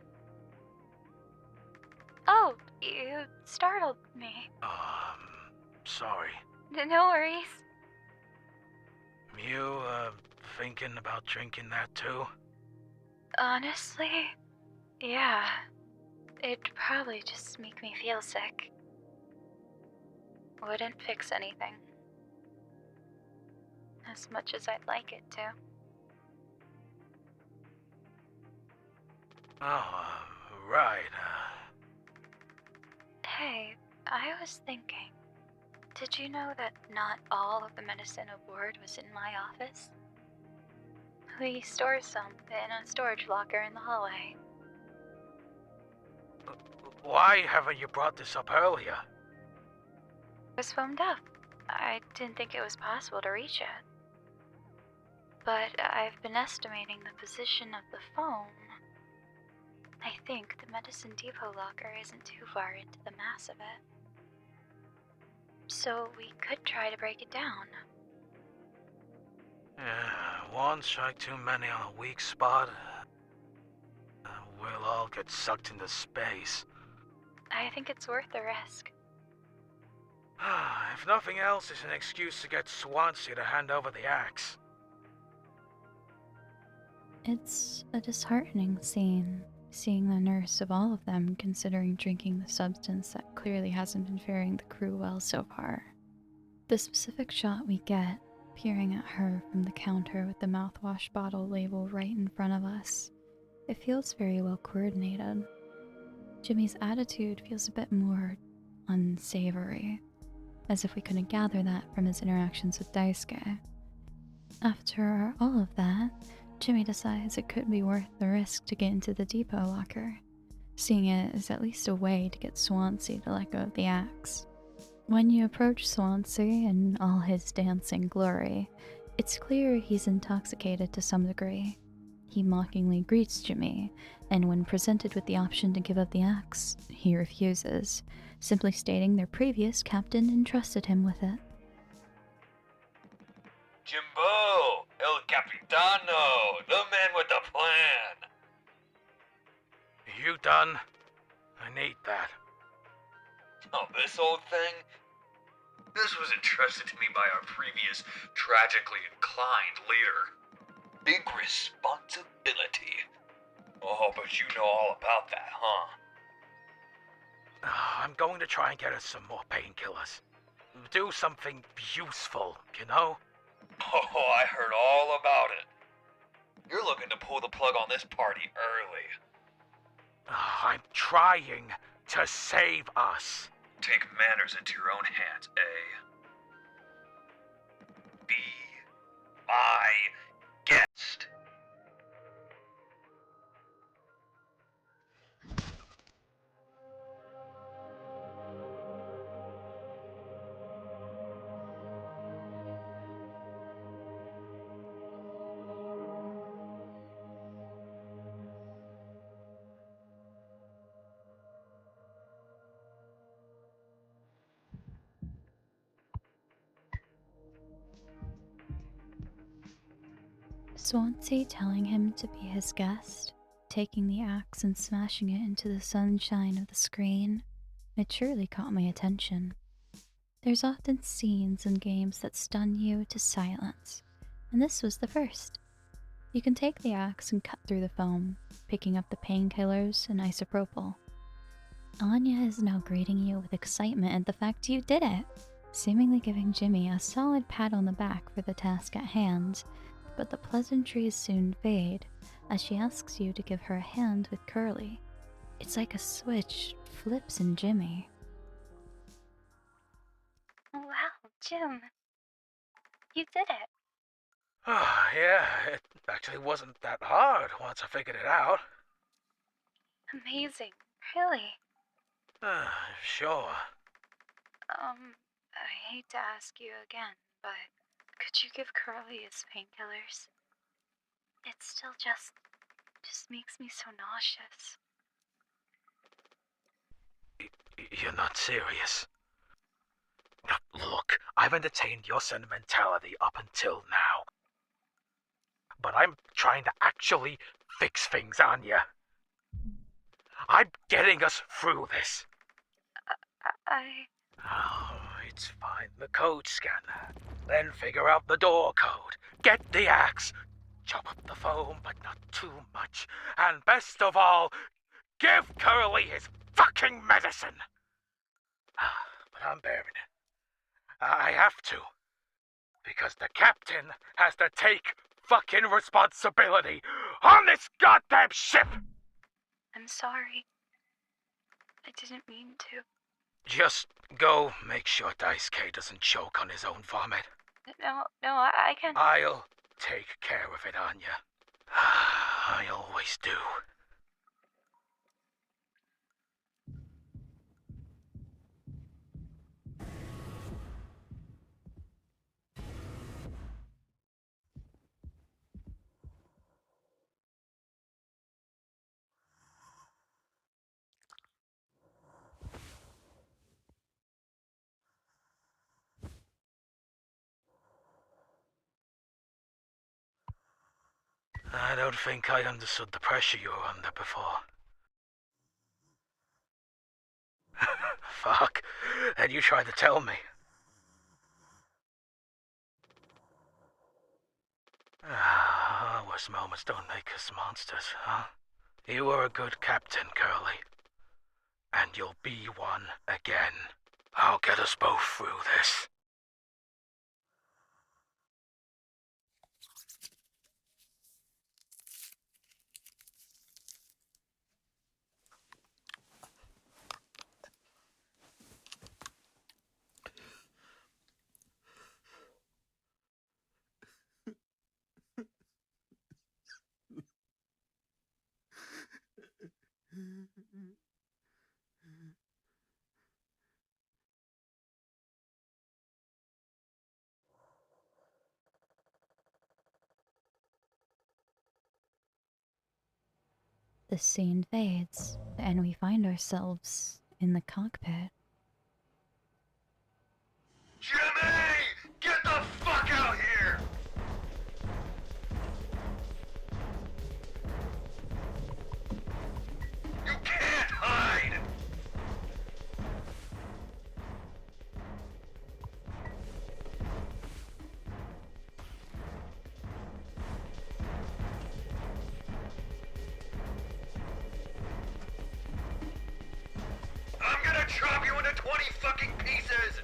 S1: Oh, you startled me.
S2: Sorry.
S1: No worries.
S2: You, thinking about drinking that too?
S1: Honestly, yeah. It'd probably just make me feel sick. Wouldn't fix anything. As much as I'd like it to.
S2: Oh, right,
S1: Hey, I was thinking, did you know that not all of the medicine aboard was in my office? We store some in a storage locker in the hallway.
S2: Why haven't you brought this up earlier?
S1: It was foamed up. I didn't think it was possible to reach it. But I've been estimating the position of the foam. I think the medicine depot locker isn't too far into the mass of it. So we could try to break it down.
S2: Yeah, one strike too many on a weak spot. We'll all get sucked into space.
S1: I think it's worth the risk.
S2: If nothing else, it's an excuse to get Swansea to hand over the axe.
S1: It's a disheartening scene, seeing the nurse of all of them considering drinking the substance that clearly hasn't been faring the crew well so far. The specific shot we get, peering at her from the counter with the mouthwash bottle label right in front of us, it feels very well coordinated. Jimmy's attitude feels a bit more unsavory, as if we couldn't gather that from his interactions with Daisuke. After all of that, Jimmy decides it could be worth the risk to get into the depot locker, seeing it as at least a way to get Swansea to let go of the axe. When you approach Swansea in all his dancing glory, it's clear he's intoxicated to some degree. He mockingly greets Jimmy, and when presented with the option to give up the axe, he refuses, simply stating their previous captain entrusted him with it.
S3: Jimbo, El Capitano, the man with the plan.
S2: You done? I need that.
S3: Oh, this old thing? This was entrusted to me by our previous tragically inclined leader. Big responsibility. Oh, but you know all about that, huh?
S2: I'm going to try and get us some more painkillers. Do something useful, you know?
S3: Oh, I heard all about it. You're looking to pull the plug on this party early.
S2: I'm trying to save us.
S3: Take matters into your own hands, eh? Be my guest.
S1: Swansea telling him to be his guest, taking the axe and smashing it into the sunshine of the screen, it truly caught my attention. There's often scenes in games that stun you to silence, and this was the first. You can take the axe and cut through the foam, picking up the painkillers and isopropyl. Anya is now greeting you with excitement at the fact you did it, seemingly giving Jimmy a solid pat on the back for the task at hand, but the pleasantries soon fade as she asks you to give her a hand with Curly. It's like a switch flips in Jimmy.
S7: Wow, Jim. You did it.
S2: Oh, yeah, it actually wasn't that hard once I figured it out.
S7: Amazing. Really.
S2: Sure.
S7: I hate to ask you again, but could you give Curly his painkillers? It still just makes me so nauseous.
S2: You're not serious. Look, I've entertained your sentimentality up until now. But I'm trying to actually fix things, Anya. I'm getting us through this. Oh, it's fine. The code scanner. Then figure out the door code. Get the axe. Chop up the foam, but not too much. And best of all, give Curly his fucking medicine. But I'm bearing it. I have to. Because the captain has to take fucking responsibility on this goddamn ship!
S7: I'm sorry. I didn't mean to.
S2: Just go make sure Daisuke doesn't choke on his own vomit.
S7: No, I can.
S2: I'll take care of it, Anya. I always do. I don't think I understood the pressure you were under before. Fuck. And you tried to tell me. Worst moments don't make us monsters, huh? You were a good captain, Curly. And you'll be one again. I'll get us both through this.
S1: The scene fades, and we find ourselves in the cockpit.
S3: Jimmy! Get the fuck out here! You can't hide! I'm gonna chop you into 20 fucking pieces!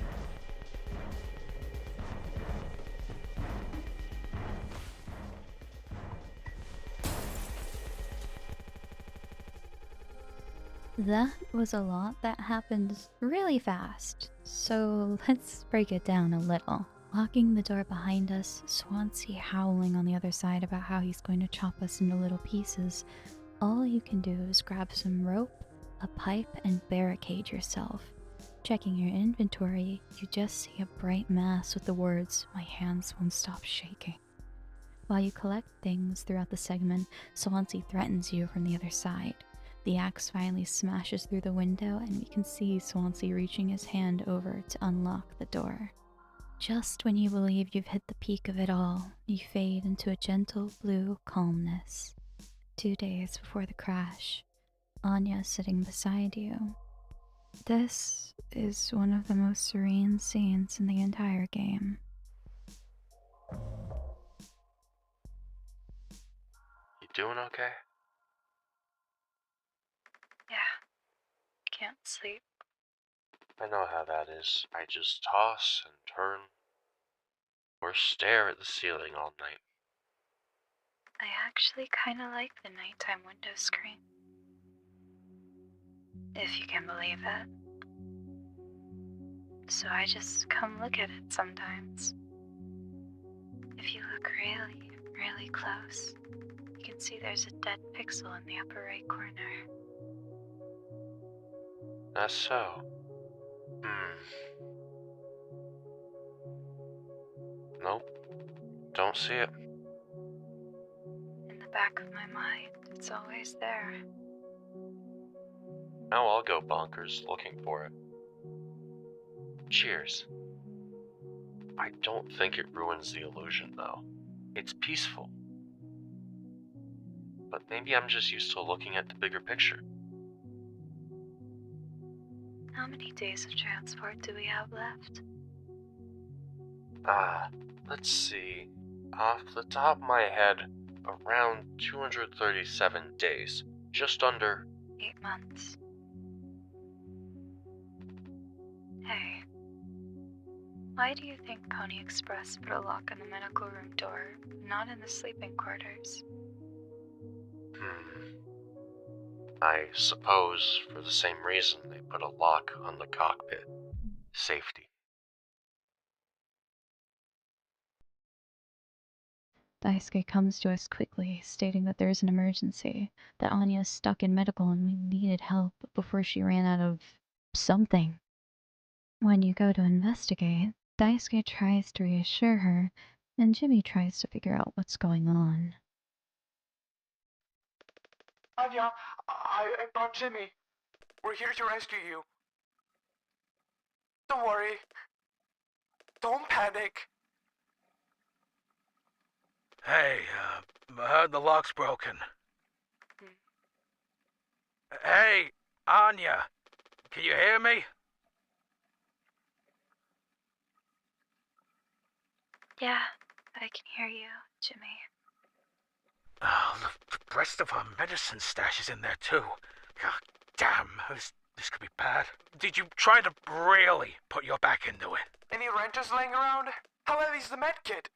S1: That was a lot that happened really fast, so let's break it down a little. Locking the door behind us, Swansea howling on the other side about how he's going to chop us into little pieces. All you can do is grab some rope, a pipe, and barricade yourself. Checking your inventory, you just see a bright mass with the words, "My hands won't stop shaking." While you collect things throughout the segment, Swansea threatens you from the other side. The axe finally smashes through the window, and we can see Swansea reaching his hand over to unlock the door. Just when you believe you've hit the peak of it all, you fade into a gentle blue calmness. 2 days before the crash, Anya sitting beside you. This is one of the most serene scenes in the entire game.
S5: You doing okay?
S7: Yeah, can't sleep.
S5: I know how that is. I just toss and turn or stare at the ceiling all night.
S7: I actually kinda like the nighttime window screen. If you can believe it. So I just come look at it sometimes. If you look really, really close, you can see there's a dead pixel in the upper right corner.
S5: That's so. Nope. Don't see it.
S7: In the back of my mind, it's always there.
S5: Now I'll go bonkers looking for it. Cheers. I don't think it ruins the illusion, though. It's peaceful. But maybe I'm just used to looking at the bigger picture.
S7: How many days of transport do we have left?
S5: Let's see. Off the top of my head, around 237 days. Just under.
S7: 8 months. Hey, why do you think Pony Express put a lock on the medical room door, not in the sleeping quarters?
S5: I suppose for the same reason they put a lock on the cockpit. Safety.
S1: Daisuke comes to us quickly, stating that there is an emergency, that Anya is stuck in medical and we needed help before she ran out of something. When you go to investigate, Daisuke tries to reassure her, and Jimmy tries to figure out what's going on.
S4: Anya, I brought Jimmy. We're here to rescue you. Don't worry. Don't panic.
S2: Hey, I heard the lock's broken. Hey, Anya, can you hear me?
S7: Yeah, I can hear you, Jimmy.
S2: Oh, the rest of our medicine stash is in there too. God damn, this could be bad. Did you try to really put your back into it?
S4: Any wrenches laying around? How heavy's the med kit?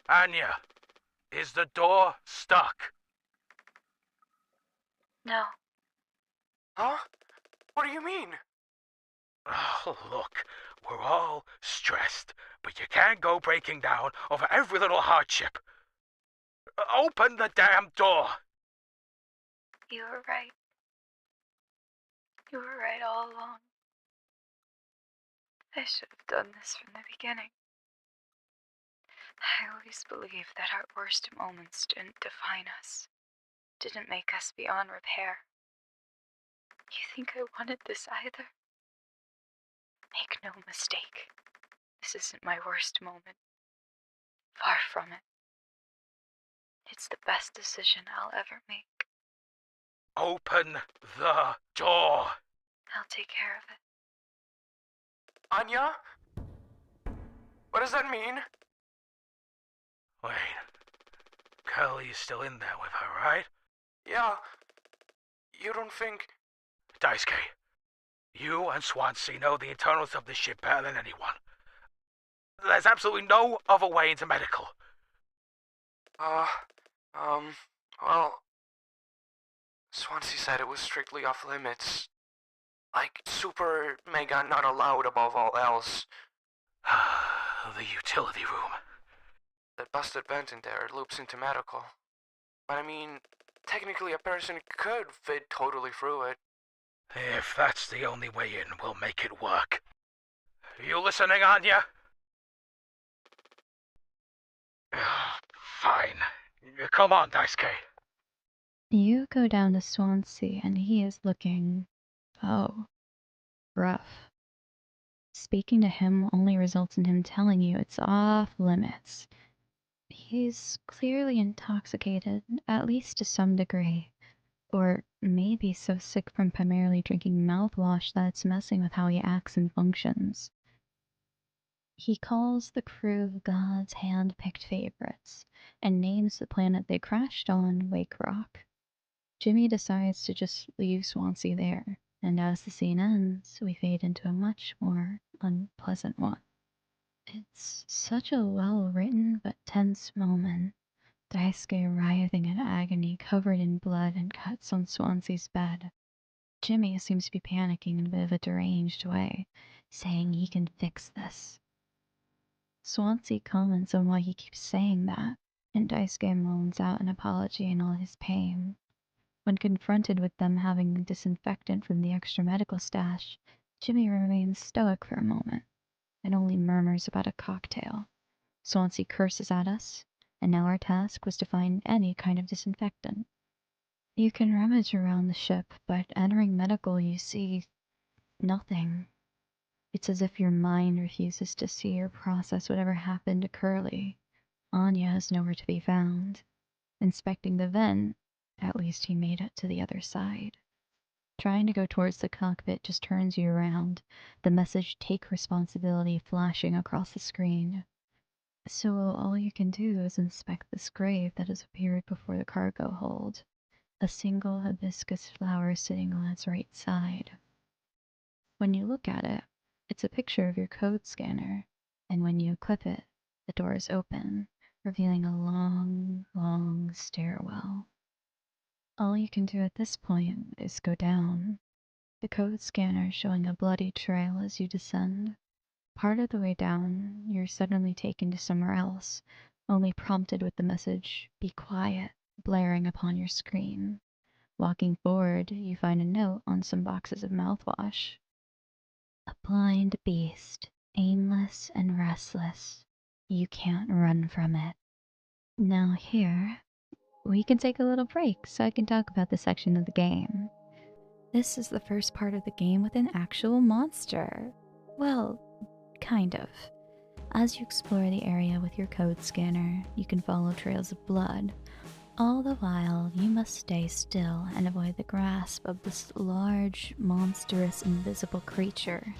S2: Anya, is the door stuck?
S7: No.
S4: Huh? What do you mean?
S2: Oh, look, we're all stressed, but you can't go breaking down over every little hardship. Open the damn door!
S7: You were right. You were right all along. I should have done this from the beginning. I always believed that our worst moments didn't define us, didn't make us beyond repair. You think I wanted this either? Make no mistake, this isn't my worst moment. Far from it. It's the best decision I'll ever make.
S2: Open the door!
S7: I'll take care of it.
S4: Anya? What does that mean?
S2: Wait, Curly's still in there with her, right?
S4: Yeah. You don't think...
S2: Daisuke, you and Swansea know the internals of this ship better than anyone. There's absolutely no other way into medical.
S4: Well... Swansea said it was strictly off limits. Like, super mega not allowed above all else.
S2: The utility room.
S4: That busted vent in there loops into medical. But I mean, technically a person could fit totally through it.
S2: If that's the only way in, we'll make it work. You listening, Anya? Fine. Come on, Daisuke.
S1: You go down to Swansea and he is looking, oh, rough. Speaking to him only results in him telling you it's off limits. He's clearly intoxicated, at least to some degree. Or maybe so sick from primarily drinking mouthwash that it's messing with how he acts and functions. He calls the crew God's hand-picked favorites, and names the planet they crashed on Wake Rock. Jimmy decides to just leave Swansea there, and as the scene ends, we fade into a much more unpleasant one. It's such a well-written but tense moment. Daisuke writhing in agony, covered in blood and cuts on Swansea's bed. Jimmy seems to be panicking in a bit of a deranged way, saying he can fix this. Swansea comments on why he keeps saying that, and Daisuke moans out an apology in all his pain. When confronted with them having disinfectant from the extra medical stash, Jimmy remains stoic for a moment, and only murmurs about a cocktail. Swansea curses at us, and now our task was to find any kind of disinfectant. You can rummage around the ship, but entering medical you see nothing. It's as if your mind refuses to see or process whatever happened to Curly. Anya is nowhere to be found. Inspecting the vent, at least he made it to the other side. Trying to go towards the cockpit just turns you around, the message "Take responsibility" flashing across the screen. So all you can do is inspect this grave that has appeared before the cargo hold. A single hibiscus flower sitting on its right side. When you look at it, it's a picture of your code scanner, and when you equip it, the doors open, revealing a long, long stairwell. All you can do at this point is go down, the code scanner showing a bloody trail as you descend. Part of the way down, you're suddenly taken to somewhere else, only prompted with the message, "Be quiet," blaring upon your screen. Walking forward, you find a note on some boxes of mouthwash. A blind beast, aimless and restless. You can't run from it. Now here, we can take a little break so I can talk about this section of the game. This is the first part of the game with an actual monster. Well, kind of. As you explore the area with your code scanner, you can follow trails of blood. All the while, you must stay still and avoid the grasp of this large, monstrous, invisible creature.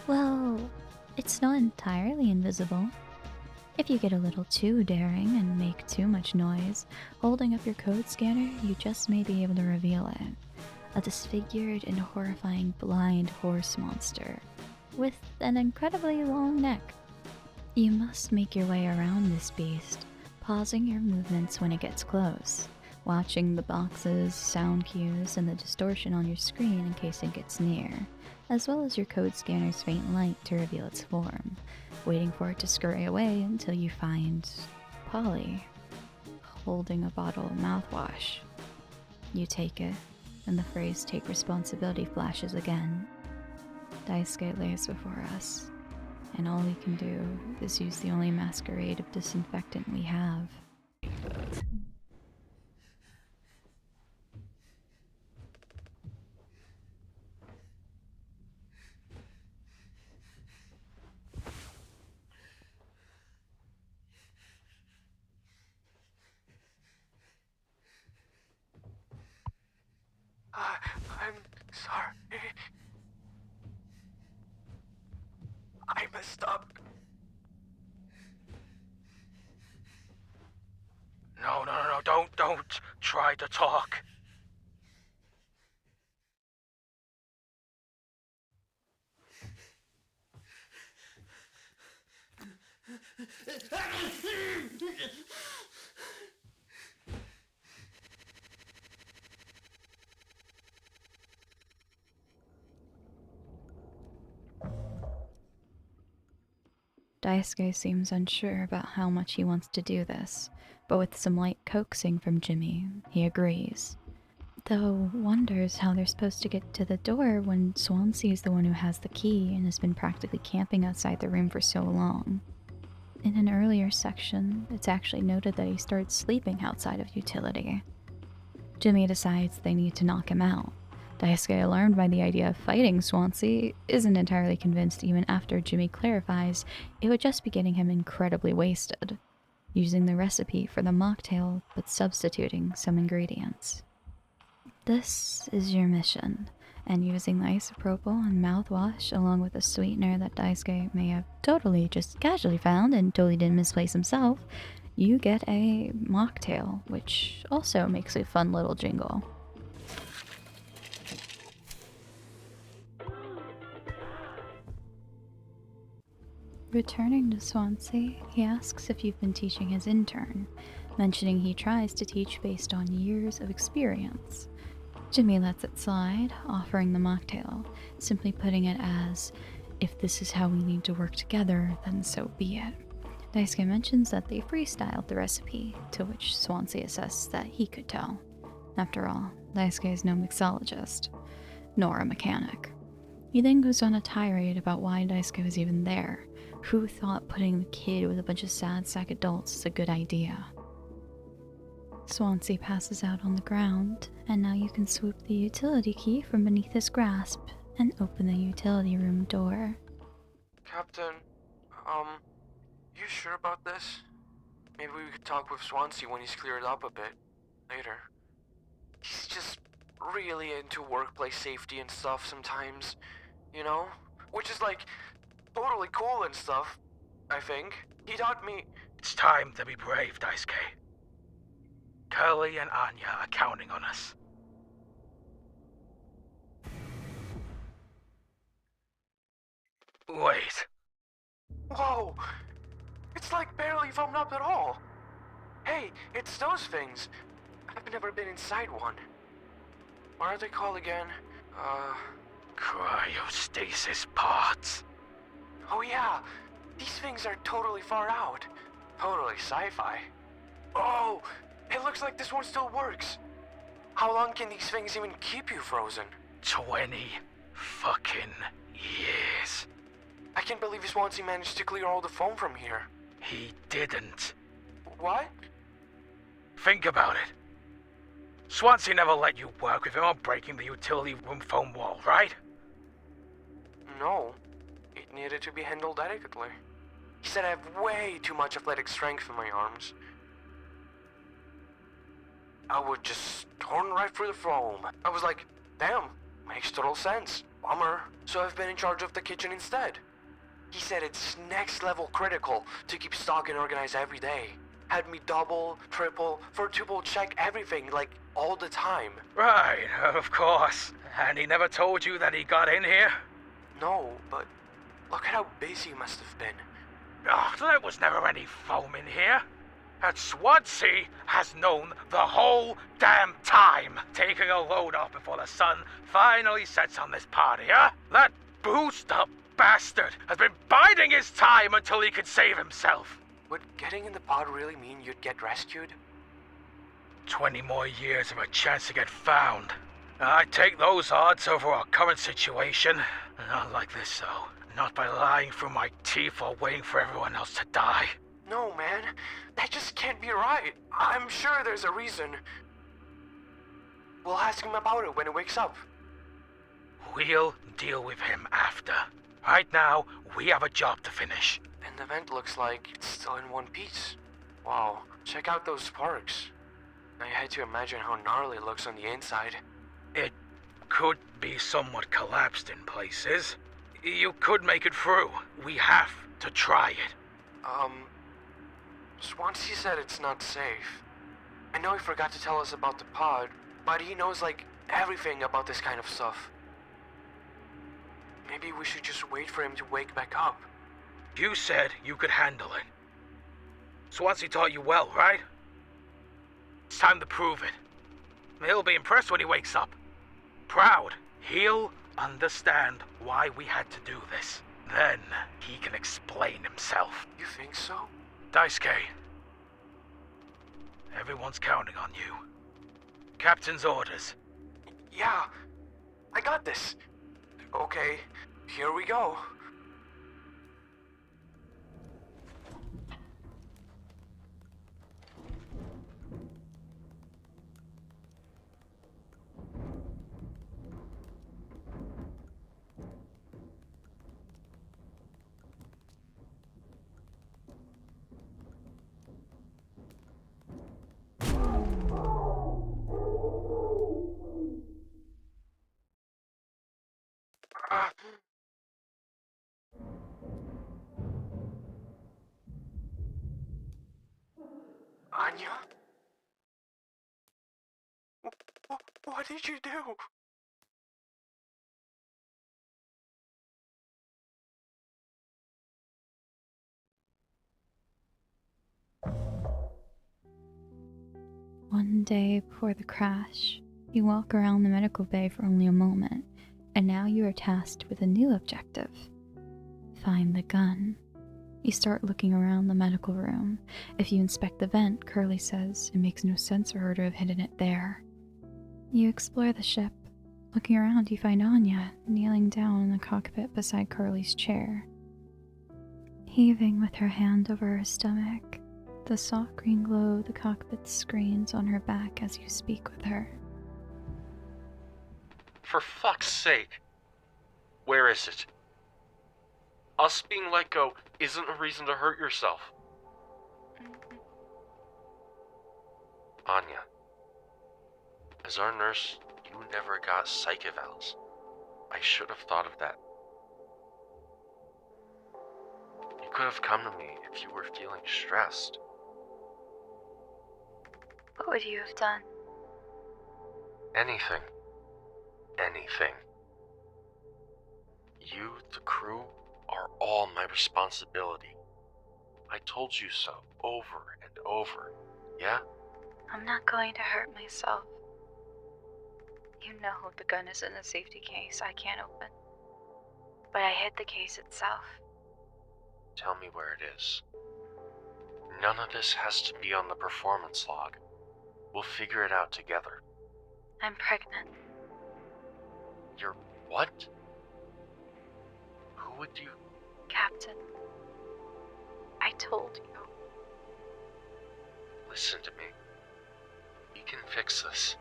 S1: Well, it's not entirely invisible. If you get a little too daring and make too much noise, holding up your code scanner, you just may be able to reveal it. A disfigured and horrifying blind horse monster, with an incredibly long neck. You must make your way around this beast, pausing your movements when it gets close, watching the boxes, sound cues, and the distortion on your screen in case it gets near, as well as your code scanner's faint light to reveal its form, waiting for it to scurry away until you find Polly, holding a bottle of mouthwash. You take it, and the phrase "Take responsibility" flashes again. Daisuke lays before us, and all we can do is use the only masquerade of disinfectant we have.
S4: I'm sorry. I messed up.
S2: No, don't try to talk.
S1: Daisuke seems unsure about how much he wants to do this, but with some light coaxing from Jimmy, he agrees. Though wonders how they're supposed to get to the door when Swansea is the one who has the key and has been practically camping outside the room for so long. In an earlier section, it's actually noted that he started sleeping outside of utility. Jimmy decides they need to knock him out. Daisuke, alarmed by the idea of fighting Swansea, isn't entirely convinced even after Jimmy clarifies it would just be getting him incredibly wasted, using the recipe for the mocktail but substituting some ingredients. This is your mission, and using the isopropyl and mouthwash along with a sweetener that Daisuke may have totally just casually found and totally didn't misplace himself, you get a mocktail, which also makes a fun little jingle. Returning to Swansea, he asks if you've been teaching his intern, mentioning he tries to teach based on years of experience. Jimmy lets it slide, offering the mocktail, simply putting it as, if this is how we need to work together, then so be it. Daisuke mentions that they freestyled the recipe, to which Swansea assessed that he could tell. After all, Daisuke is no mixologist, nor a mechanic. He then goes on a tirade about why Daisuke was even there. Who thought putting the kid with a bunch of sad sack adults is a good idea? Swansea passes out on the ground, and now you can swoop the utility key from beneath his grasp and open the utility room door.
S4: Captain, you sure about this? Maybe we could talk with Swansea when he's cleared up a bit later. He's just really into workplace safety and stuff sometimes, you know? Which is like totally cool and stuff, I think. He taught me.
S2: It's time to be brave, Daisuke. Curly and Anya are counting on us. Wait.
S4: Whoa! It's like barely foamed up at all. Hey, it's those things. I've never been inside one. What are they called again?
S2: Cryostasis pods.
S4: Oh yeah, these things are totally far out. Totally sci-fi. Oh, it looks like this one still works. How long can these things even keep you frozen?
S2: 20 fucking years.
S4: I can't believe Swansea managed to clear all the foam from here.
S2: He didn't.
S4: What?
S2: Think about it. Swansea never let you work with him on breaking the utility room foam wall, right?
S4: No. It needed to be handled delicately. He said I have way too much athletic strength in my arms. I would just torn right through the foam. I was like, damn, makes total sense. Bummer. So I've been in charge of the kitchen instead. He said it's next level critical to keep stock and organized every day. Had me double, triple, quadruple check everything, like, all the time.
S2: Right, of course. And he never told you that he got in here?
S4: No, but look at how busy he must have been.
S2: Oh, there was never any foam in here. And Swansea has known the whole damn time, taking a load off before the sun finally sets on this party, huh? That boozed up bastard has been biding his time until he could save himself.
S4: Would getting in the pod really mean you'd get rescued?
S2: 20 more years of a chance to get found. I'd take those odds over our current situation. Not like this, though. Not by lying through my teeth while waiting for everyone else to die.
S4: No, man. That just can't be right. I'm sure there's a reason. We'll ask him about it when he wakes up.
S2: We'll deal with him after. Right now, we have a job to finish.
S4: And the vent looks like it's still in one piece. Wow, check out those sparks. I had to imagine how gnarly it looks on the inside.
S2: It could be somewhat collapsed in places. You could make it through. We have to try it.
S4: Swansea said it's not safe. I know he forgot to tell us about the pod, but he knows, like, everything about this kind of stuff. Maybe we should just wait for him to wake back up.
S2: You said you could handle it. Swansea taught you well, right? It's time to prove it. He'll be impressed when he wakes up. Proud. He'll understand why we had to do this. Then he can explain himself.
S4: You think so?
S2: Daisuke, everyone's counting on you. Captain's orders.
S4: Yeah, I got this. Okay, here we go. What did you do?
S1: One day before the crash, you walk around the medical bay for only a moment, and now you are tasked with a new objective. Find the gun. You start looking around the medical room. If you inspect the vent, Curly says it makes no sense for her to have hidden it there. You explore the ship. Looking around, you find Anya kneeling down in the cockpit beside Curly's chair. Heaving with her hand over her stomach, the soft green glow of the cockpit screens on her back as you speak with her.
S5: For fuck's sake. Where is it? Us being let go isn't a reason to hurt yourself. Anya, as our nurse, you never got psych evals. I should have thought of that. You could have come to me if you were feeling stressed.
S7: What would you have done?
S5: Anything. Anything. You, the crew, are all my responsibility. I told you so over and over, yeah?
S7: I'm not going to hurt myself. You know the gun is in a safety case I can't open. But I hid the case itself.
S5: Tell me where it is. None of this has to be on the performance log. We'll figure it out together.
S7: I'm pregnant.
S5: You're what? Who would you...
S7: Captain. I told you.
S5: Listen to me. We can fix this.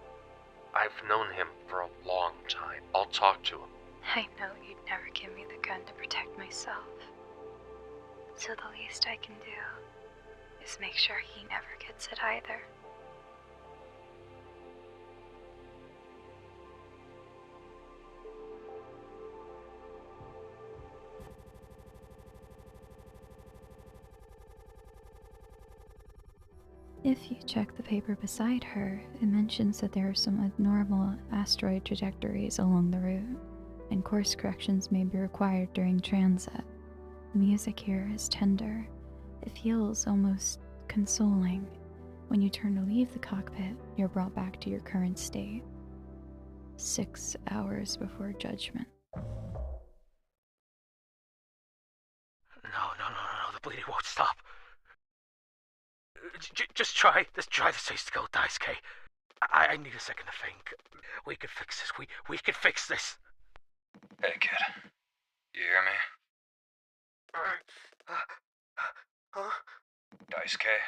S5: I've known him for a long time. I'll talk to him.
S7: I know you'd never give me the gun to protect myself. So the least I can do is make sure he never gets it either.
S1: If you check the paper beside her, it mentions that there are some abnormal asteroid trajectories along the route, and course corrections may be required during transit. The music here is tender. It feels almost consoling. When you turn to leave the cockpit, you're brought back to your current state. 6 hours before judgment.
S2: No, the bleeding won't stop. Just try this ace-to-go, Daisuke. I need a second to think. We can fix this. We can fix this.
S3: Hey, kid. You hear me?
S4: Huh?
S3: Daisuke?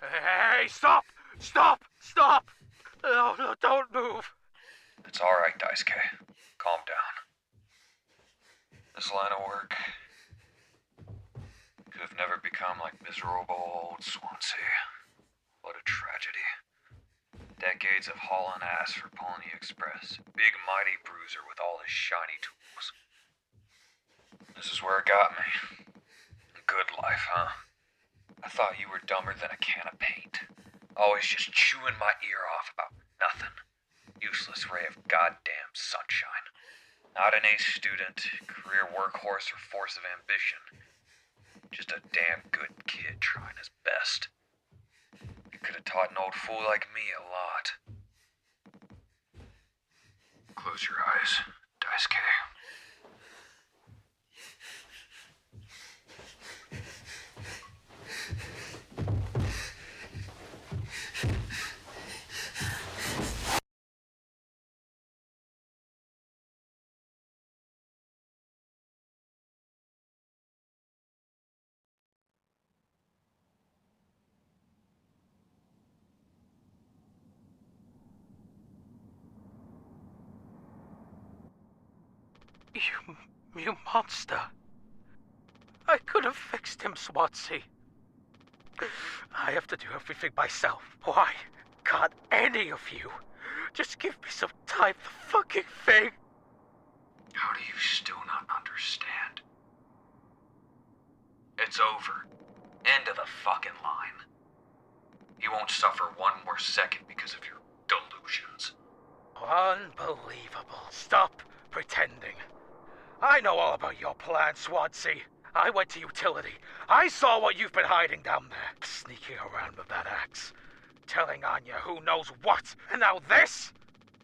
S2: Hey, stop! No, don't move.
S3: It's alright, Daisuke. Calm down. This line of work could have never become like miserable old Swansea. What a tragedy. Decades of hauling ass for pulling the express. Big mighty bruiser with all his shiny tools. This is where it got me. Good life, huh? I thought you were dumber than a can of paint. Always just chewing my ear off about nothing. Useless ray of goddamn sunshine. Not an ace student, career workhorse, or force of ambition. Just a damn good kid trying his best. You could have taught an old fool like me a lot. Close your eyes, Daisuke.
S2: You monster. I could have fixed him, Swansea. I have to do everything myself. Why can't any of you just give me some time to fucking think?
S3: How do you still not understand? It's over. End of the fucking line. You won't suffer one more second because of your delusions.
S2: Unbelievable. Stop pretending. I know all about your plan, Swansea. I went to utility. I saw what you've been hiding down there. Sneaking around with that axe. Telling Anya who knows what. And now this?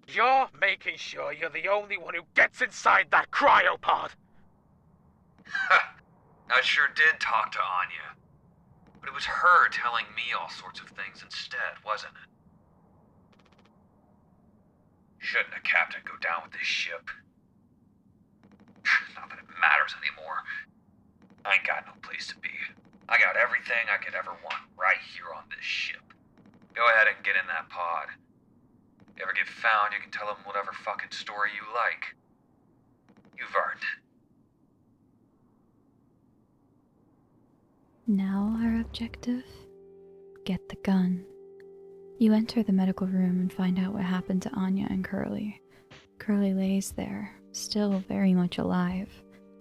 S2: You're making sure you're the only one who gets inside that cryopod.
S3: I sure did talk to Anya. But it was her telling me all sorts of things instead, wasn't it? Shouldn't a captain go down with this ship? Not that it matters anymore. I ain't got no place to be. I got everything I could ever want right here on this ship. Go ahead and get in that pod. If you ever get found, you can tell them whatever fucking story you like. You've earned it.
S1: Now our objective? Get the gun. You enter the medical room and find out what happened to Anya and Curly. Curly lays there, still very much alive,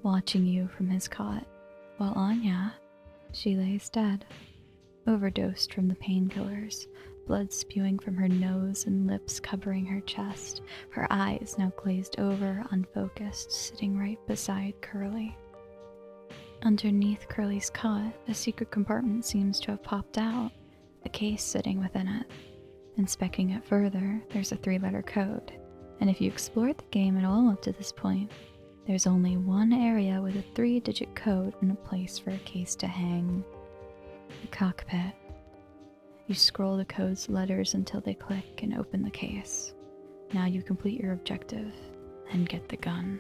S1: watching you from his cot, while Anya, she lays dead, overdosed from the painkillers, blood spewing from her nose and lips covering her chest, her eyes now glazed over, unfocused, sitting right beside Curly. Underneath Curly's cot, a secret compartment seems to have popped out, a case sitting within it. Inspecting it further, there's a 3-letter code, and if you explored the game at all up to this point, there's only one area with a 3-digit code and a place for a case to hang. The cockpit. You scroll the code's letters until they click and open the case. Now you complete your objective and get the gun.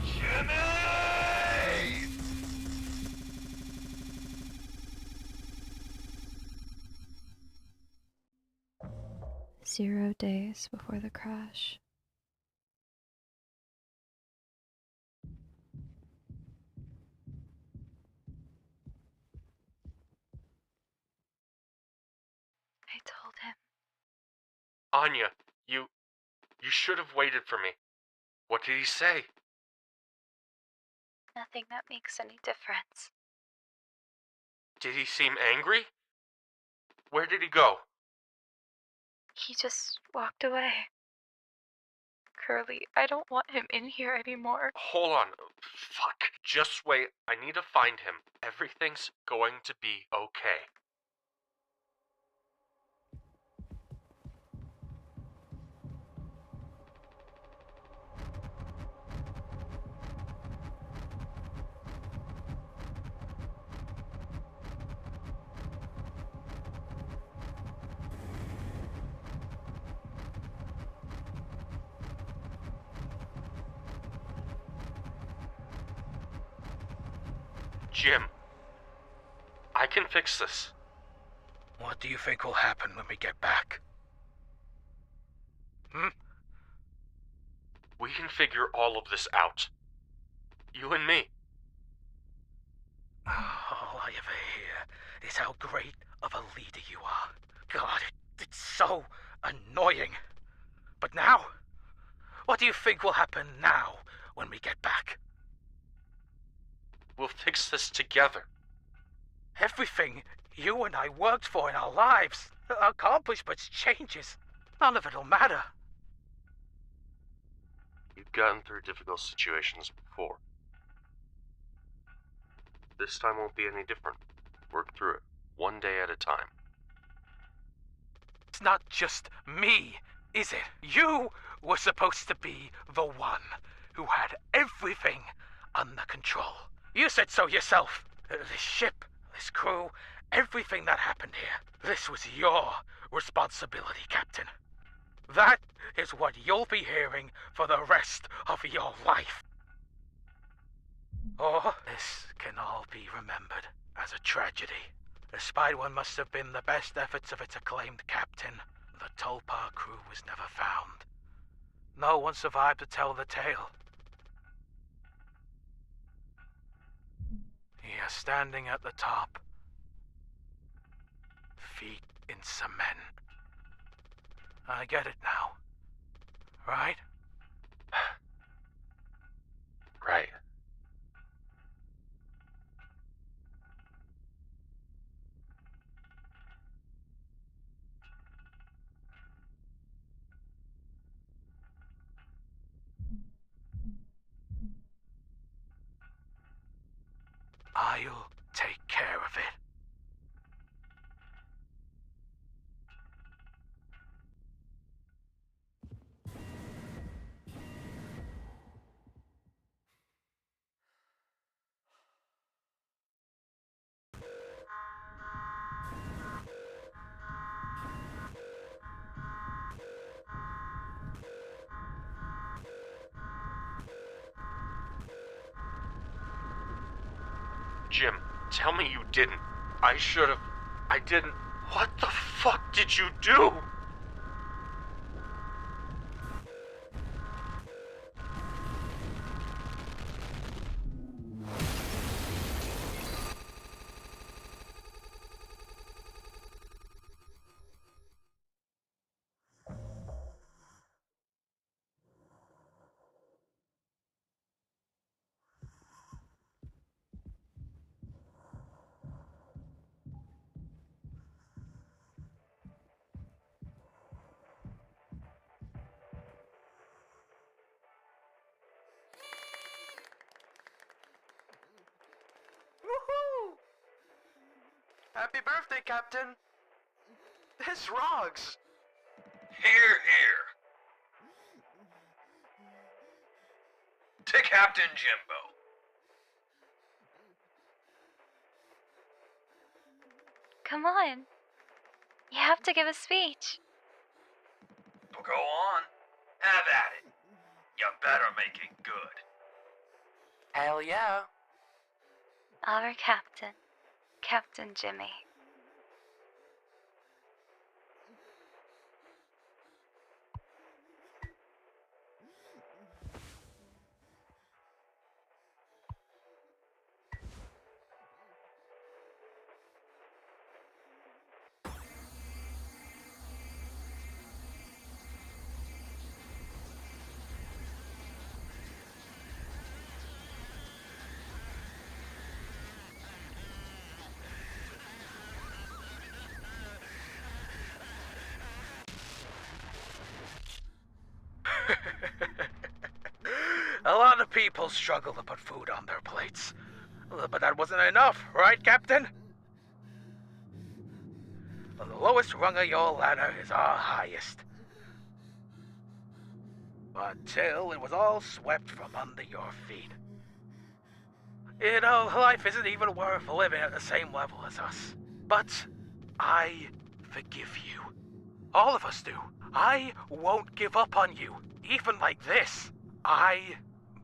S2: Jimmy!
S1: 0 days before the crash.
S7: I told him.
S5: Anya, you should have waited for me. What did he say?
S7: Nothing that makes any difference.
S5: Did he seem angry? Where did he go?
S7: He just walked away. Curly, I don't want him in here anymore.
S5: Hold on. Fuck. Just wait. I need to find him. Everything's going to be okay. Jim, I can fix this.
S2: What do you think will happen when we get back?
S5: We can figure all of this out. You and me.
S2: All I ever hear is how great of a leader you are. God, it's so annoying. But now? What do you think will happen now when we get back?
S5: We'll fix this together.
S2: Everything you and I worked for in our lives, accomplishments, changes, none of it'll matter.
S5: You've gotten through difficult situations before. This time won't be any different. Work through it, one day at a time.
S2: It's not just me, is it? You were supposed to be the one who had everything under control. You said so yourself. This ship, this crew, everything that happened here. This was your responsibility, Captain. That is what you'll be hearing for the rest of your life. Or this can all be remembered as a tragedy. Despite what must have been the best efforts of its acclaimed captain, the Tulpar crew was never found. No one survived to tell the tale. are standing at the top, feet in cement. I get it now, right?
S5: Right.
S2: I'll take care of it.
S5: Jim, tell me you didn't. I should've. I didn't. What the fuck did you do?
S4: Woohoo! Happy birthday, Captain! This rocks!
S3: Here, here. To Captain Jimbo.
S7: Come on. You have to give a speech.
S3: Well, go on. Have at it. You better make it good.
S4: Hell yeah!
S7: Our captain, Captain Jimmy.
S2: A lot of people struggle to put food on their plates. But that wasn't enough, right, Captain? The lowest rung of your ladder is our highest. Until it was all swept from under your feet. You know, life isn't even worth living at the same level as us. But I forgive you. All of us do. I won't give up on you, even like this. I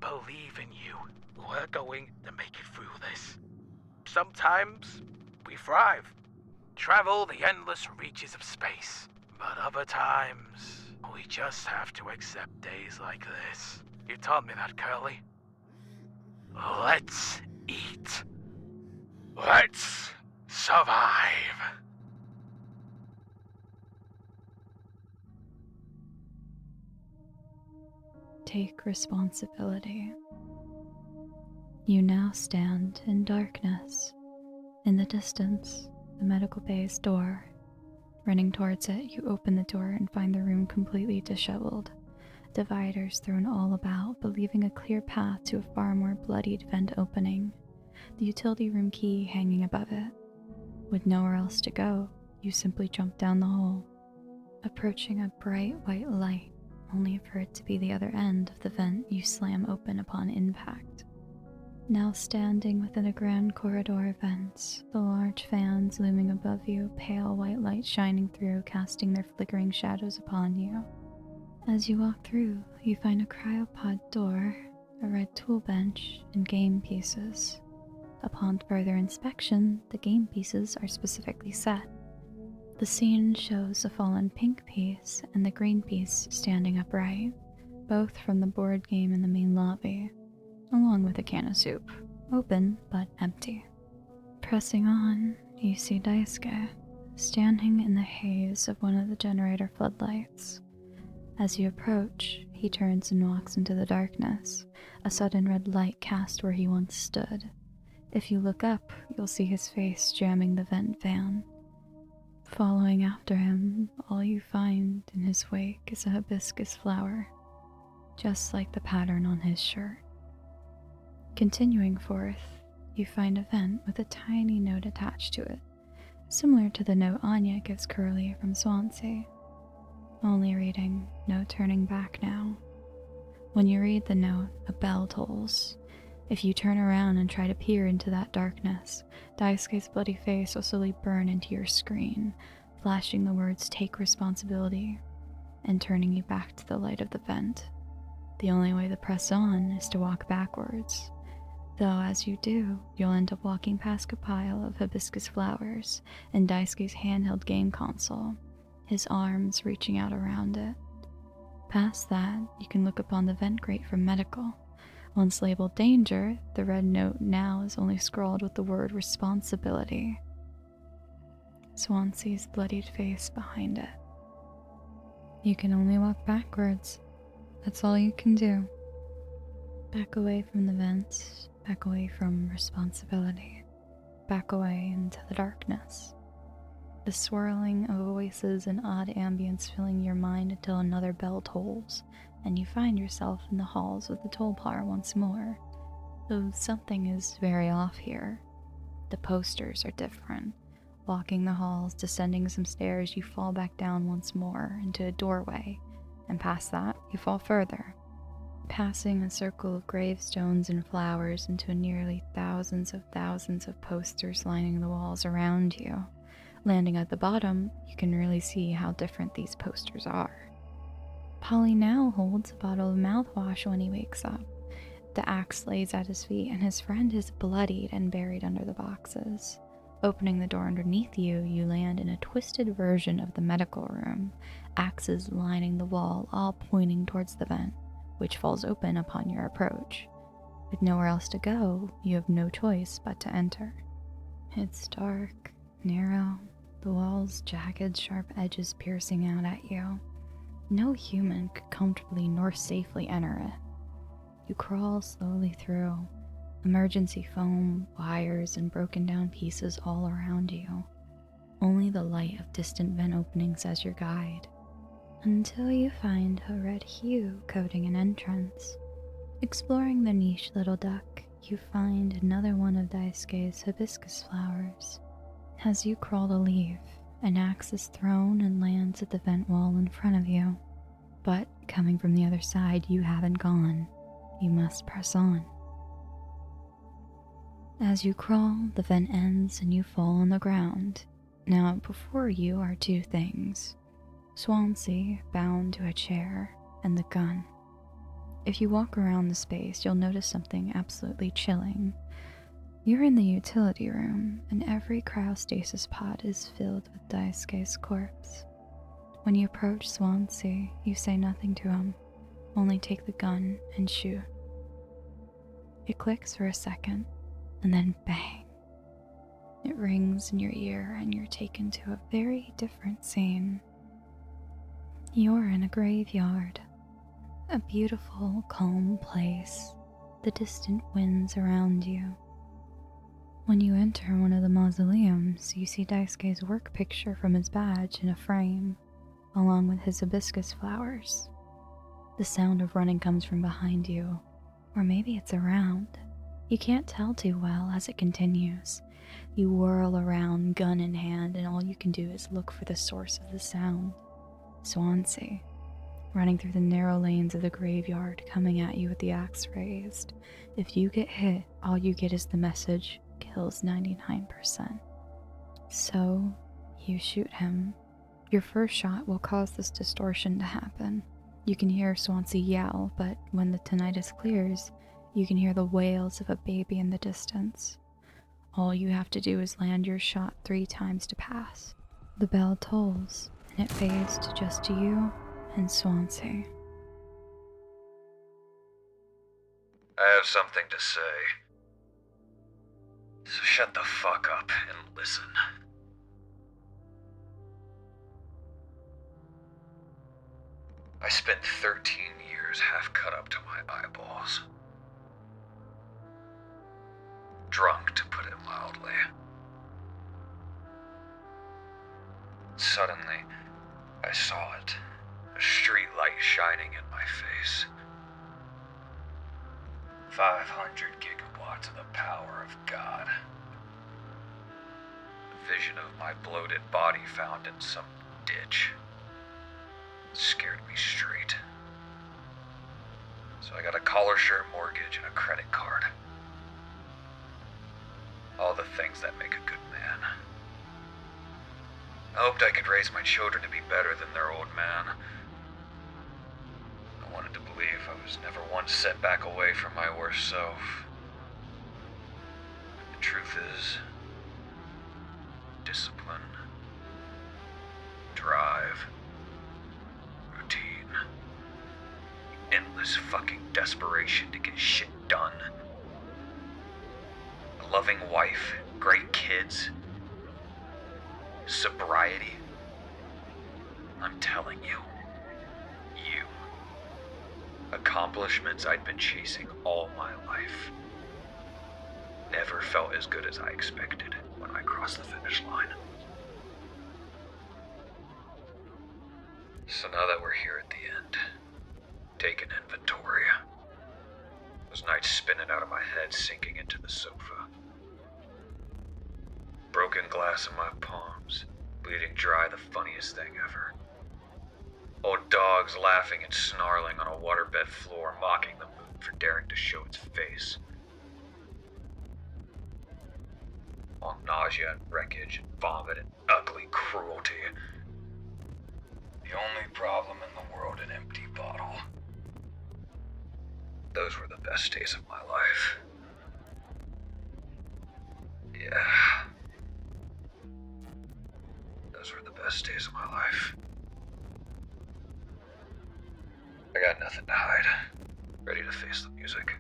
S2: believe in you. We're going to make it through this. Sometimes we thrive, travel the endless reaches of space. But other times, we just have to accept days like this. You taught me that, Curly. Let's eat. Let's survive.
S1: Take responsibility. You now stand in darkness. In the distance, the medical bay's door. Running towards it, you open the door and find the room completely disheveled. Dividers thrown all about, but leaving a clear path to a far more bloodied vent opening. The utility room key hanging above it. With nowhere else to go, you simply jump down the hole, approaching a bright white light, only for it to be the other end of the vent you slam open upon impact. Now standing within a grand corridor of vents, the large fans looming above you, pale white light shining through, casting their flickering shadows upon you. As you walk through, you find a cryopod door, a red tool bench, and game pieces. Upon further inspection, the game pieces are specifically set. The scene shows a fallen pink piece and the green piece standing upright, both from the board game in the main lobby, along with a can of soup, open but empty. Pressing on, you see Daisuke, standing in the haze of one of the generator floodlights. As you approach, he turns and walks into the darkness, a sudden red light cast where he once stood. If you look up, you'll see his face jamming the vent fan. Following after him, all you find in his wake is a hibiscus flower, just like the pattern on his shirt. Continuing forth, you find a vent with a tiny note attached to it, similar to the note Anya gives Curly from Swansea, only reading, "No turning back now." When you read the note, a bell tolls. If you turn around and try to peer into that darkness, Daisuke's bloody face will slowly burn into your screen, flashing the words "take responsibility" and turning you back to the light of the vent. The only way to press on is to walk backwards, though as you do, you'll end up walking past a pile of hibiscus flowers and Daisuke's handheld game console, his arms reaching out around it. Past that, you can look upon the vent grate for medical. Once labeled danger, the red note now is only scrawled with the word responsibility. Swansea's bloodied face behind it. You can only walk backwards. That's all you can do. Back away from the vents, back away from responsibility, back away into the darkness. The swirling of voices and odd ambience filling your mind until another bell tolls, and you find yourself in the halls of the Tulpar once more. Though something is very off here. The posters are different. Walking the halls, descending some stairs, you fall back down once more into a doorway, and past that, you fall further, passing a circle of gravestones and flowers into nearly thousands of posters lining the walls around you. Landing at the bottom, you can really see how different these posters are. Polly now holds a bottle of mouthwash when he wakes up. The axe lays at his feet, and his friend is bloodied and buried under the boxes. Opening the door underneath you, you land in a twisted version of the medical room, axes lining the wall, all pointing towards the vent, which falls open upon your approach. With nowhere else to go, you have no choice but to enter. It's dark, narrow, the walls' jagged, sharp edges piercing out at you. No human could comfortably nor safely enter it. You crawl slowly through, emergency foam, wires, and broken down pieces all around you. Only the light of distant vent openings as your guide, until you find a red hue coating an entrance. Exploring the niche little duck, you find another one of Daisuke's hibiscus flowers. As you crawl to leave, an axe is thrown and lands at the vent wall in front of you. But coming from the other side, you haven't gone. You must press on. As you crawl, the vent ends and you fall on the ground. Now, before you are two things: Swansea bound to a chair and the gun. If you walk around the space, you'll notice something absolutely chilling. You're in the utility room, and every cryostasis pod is filled with Daisuke's corpse. When you approach Swansea, you say nothing to him, only take the gun and shoot. It clicks for a second, and then bang. It rings in your ear, and you're taken to a very different scene. You're in a graveyard, a beautiful, calm place, the distant winds around you. When you enter one of the mausoleums, you see Daisuke's work picture from his badge in a frame, along with his hibiscus flowers. The sound of running comes from behind you, or maybe it's around. You can't tell too well as it continues. You whirl around, gun in hand, and all you can do is look for the source of the sound. Swansea, running through the narrow lanes of the graveyard, coming at you with the axe raised. If you get hit, all you get is the message, kills 99%. So, you shoot him. Your first shot will cause this distortion to happen. You can hear Swansea yell, but when the tinnitus clears, you can hear the wails of a baby in the distance. All you have to do is land your shot 3 times to pass. The bell tolls, and it fades to just you and Swansea.
S3: I have something to say. So shut the fuck up and listen. I spent 13 years half cut up to my eyeballs. Drunk, to put it mildly. Suddenly, I saw it. A street light shining in my face. 500 gigawatts of the power of God. A vision of my bloated body found in some ditch. Scared me straight. So I got a collar shirt mortgage and a credit card. All the things that make a good man. I hoped I could raise my children to be better than their old man. I wanted to believe I was never one setback away from my worst self. The truth is, discipline, drive, routine, endless fucking desperation to get shit done. A loving wife, great kids, sobriety. I'm telling you. Accomplishments I'd been chasing all my life. Never felt as good as I expected when I crossed the finish line. So now that we're here at the end, taking inventory. Those nights spinning out of my head, sinking into the sofa. Broken glass in my palms, bleeding dry, the funniest thing ever. Old dogs laughing and snarling on a waterbed floor, mocking the moon for daring to show its face. All nausea and wreckage and vomit and ugly cruelty. The only problem in the world, an empty bottle. Those were the best days of my life. Yeah. Those were the best days of my life. I got nothing to hide. Ready to face the music.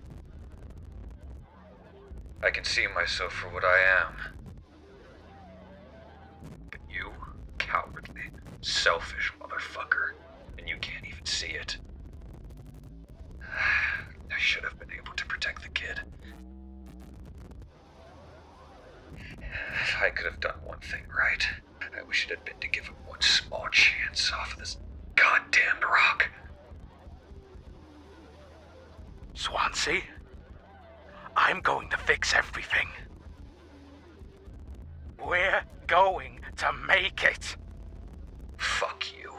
S3: I can see myself for what I am. But you, cowardly, selfish motherfucker, and you can't even see it. I should have been able to protect the kid. If I could have done one thing right, I wish it had been to give him one small chance off of this goddamned rock.
S2: Swansea, I'm going to fix everything. We're going to make it.
S3: Fuck you.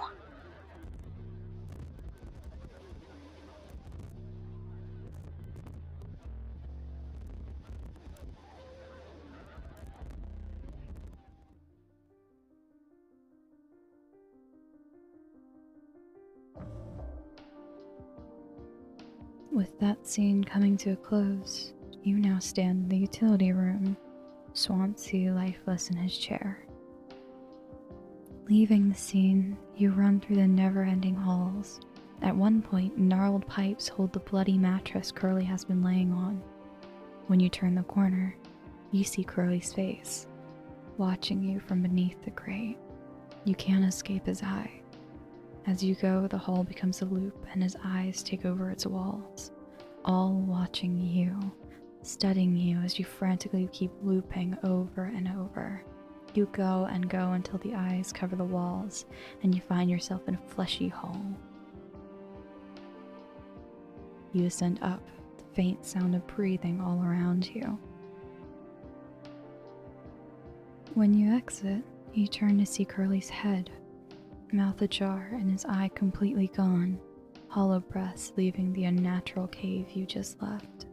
S1: With that scene coming to a close, you now stand in the utility room, Swansea lifeless in his chair. Leaving the scene, you run through the never-ending halls. At one point, gnarled pipes hold the bloody mattress Curly has been laying on. When you turn the corner, you see Curly's face, watching you from beneath the grate. You can't escape his eye. As you go, the hall becomes a loop and his eyes take over its walls, all watching you, studying you as you frantically keep looping over and over. You go and go until the eyes cover the walls and you find yourself in a fleshy hall. You ascend up, the faint sound of breathing all around you. When you exit, you turn to see Curly's head, mouth ajar and his eye completely gone, hollow breaths leaving the unnatural cave you just left.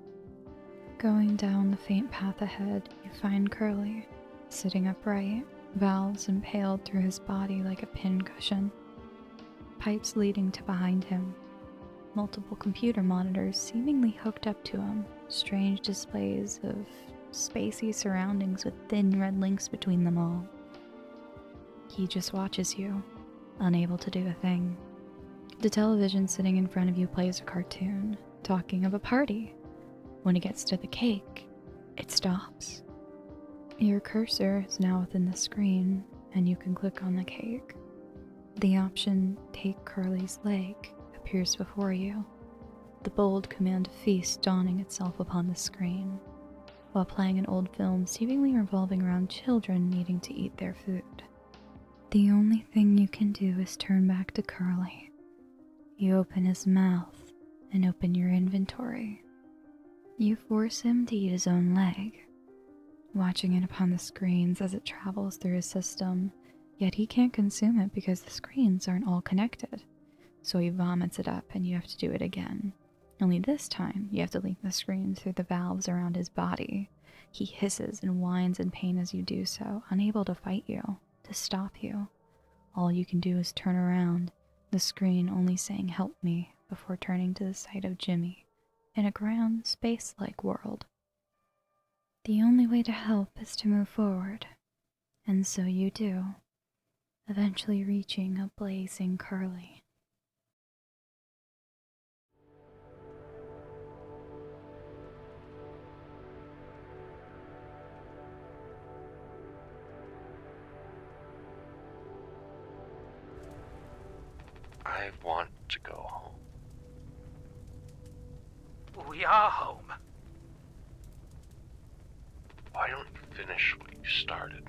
S1: Going down the faint path ahead, you find Curly, sitting upright, valves impaled through his body like a pincushion, pipes leading to behind him, multiple computer monitors seemingly hooked up to him, strange displays of spacey surroundings with thin red links between them all. He just watches you, unable to do a thing. The television sitting in front of you plays a cartoon, talking of a party. When it gets to the cake, it stops. Your cursor is now within the screen, and you can click on the cake. The option, Take Curly's Leg, appears before you, the bold command to feast dawning itself upon the screen, while playing an old film seemingly revolving around children needing to eat their food. The only thing you can do is turn back to Curly. You open his mouth and open your inventory. You force him to eat his own leg, watching it upon the screens as it travels through his system, yet he can't consume it because the screens aren't all connected. So he vomits it up and you have to do it again. Only this time, you have to link the screen through the valves around his body. He hisses and whines in pain as you do so, unable to fight you, to stop you. All you can do is turn around, the screen only saying "help me" before turning to the sight of Jimmy, in a grand, space-like world. The only way to help is to move forward, and so you do, eventually reaching a blazing Curly.
S5: I want to go home.
S2: We are home.
S5: Why don't you finish what you started?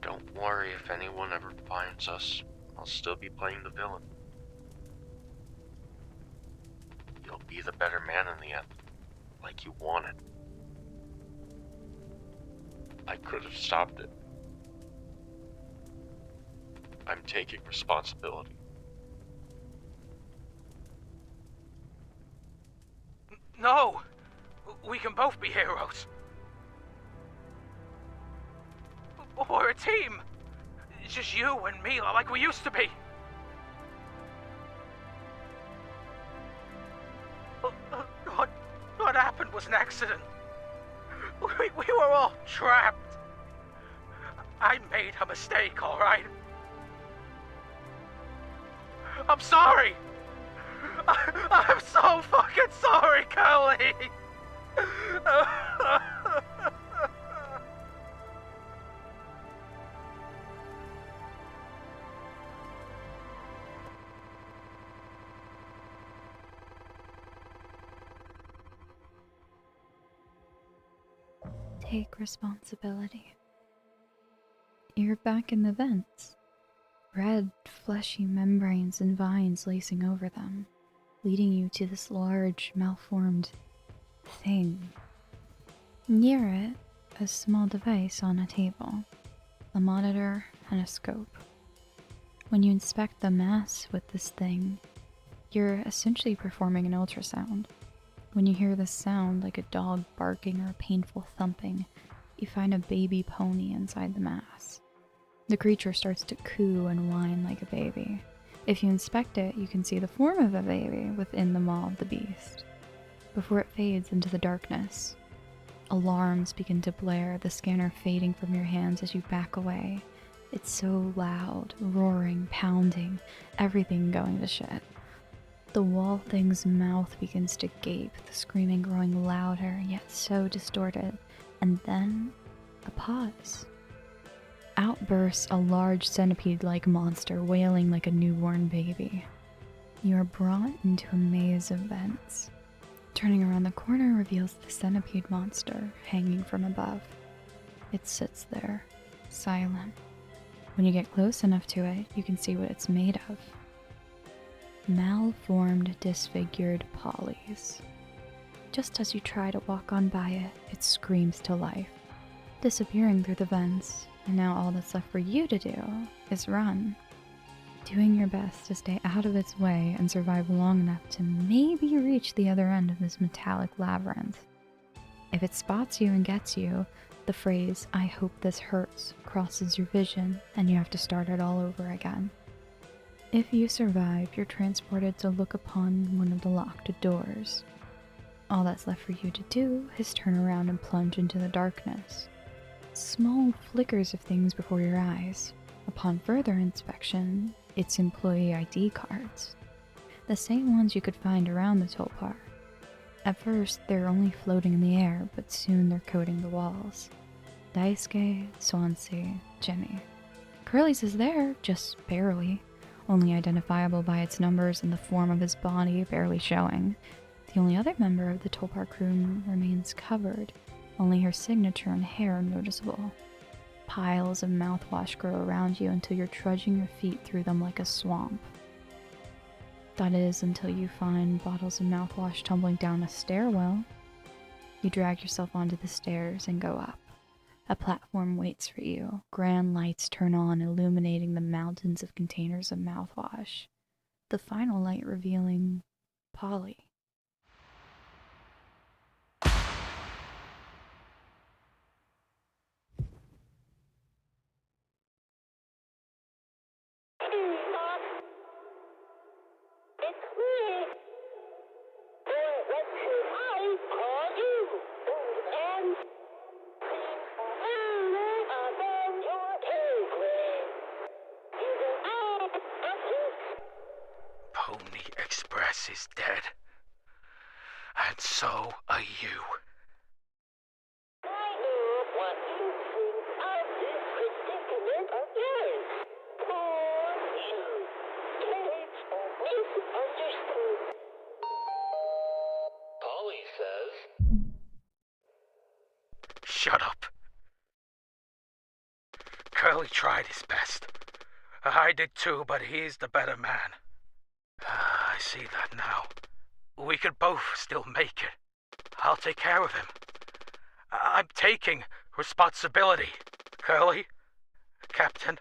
S5: Don't worry if anyone ever finds us. I'll still be playing the villain. You'll be the better man in the end, like you wanted. I could have stopped it. I'm taking responsibility.
S2: No! We can both be heroes. We're a team. It's just you and me like we used to be. What happened was an accident. We were all trapped. I made a mistake, alright? I'm sorry! I'm so fucking sorry, Curly!
S1: Take responsibility. You're back in the vents. Red, fleshy membranes and vines lacing over them, leading you to this large, malformed thing. Near it, a small device on a table, a monitor and a scope. When you inspect the mass with this thing, you're essentially performing an ultrasound. When you hear the sound like a dog barking or a painful thumping, you find a baby pony inside the mass. The creature starts to coo and whine like a baby. If you inspect it, you can see the form of a baby within the maw of the beast. Before it fades into the darkness, alarms begin to blare, the scanner fading from your hands as you back away. It's so loud, roaring, pounding, everything going to shit. The wall thing's mouth begins to gape, the screaming growing louder, yet so distorted, and then a pause. Out bursts a large centipede-like monster wailing like a newborn baby. You are brought into a maze of vents. Turning around the corner reveals the centipede monster hanging from above. It sits there, silent. When you get close enough to it, you can see what it's made of. Malformed, disfigured polys. Just as you try to walk on by it, it screams to life, disappearing through the vents, and now all that's left for you to do is run, doing your best to stay out of its way and survive long enough to maybe reach the other end of this metallic labyrinth. If it spots you and gets you, the phrase, "I hope this hurts," crosses your vision, and you have to start it all over again. If you survive, you're transported to look upon one of the locked doors. All that's left for you to do is turn around and plunge into the darkness. Small flickers of things before your eyes. Upon further inspection, it's employee ID cards. The same ones you could find around the Tulpar. At first, they're only floating in the air, but soon they're coating the walls. Daisuke, Swansea, Jimmy. Curly's is there, just barely, only identifiable by its numbers and the form of his body barely showing. The only other member of the Tulpar crew remains covered, only her signature and hair noticeable. Piles of mouthwash grow around you until you're trudging your feet through them like a swamp. That is, until you find bottles of mouthwash tumbling down a stairwell. You drag yourself onto the stairs and go up. A platform waits for you. Grand lights turn on, illuminating the mountains of containers of mouthwash. The final light revealing Polly.
S2: Pony Express is dead. And so are you.
S8: I know what you think of this predicament of yours. Poor you. It's misunderstood.
S3: Polly says.
S2: Shut up. Curly tried his best. I did too, but he's the better man. I see that now. We could both still make it. I'll take care of him. I'm taking responsibility. Curly, Captain,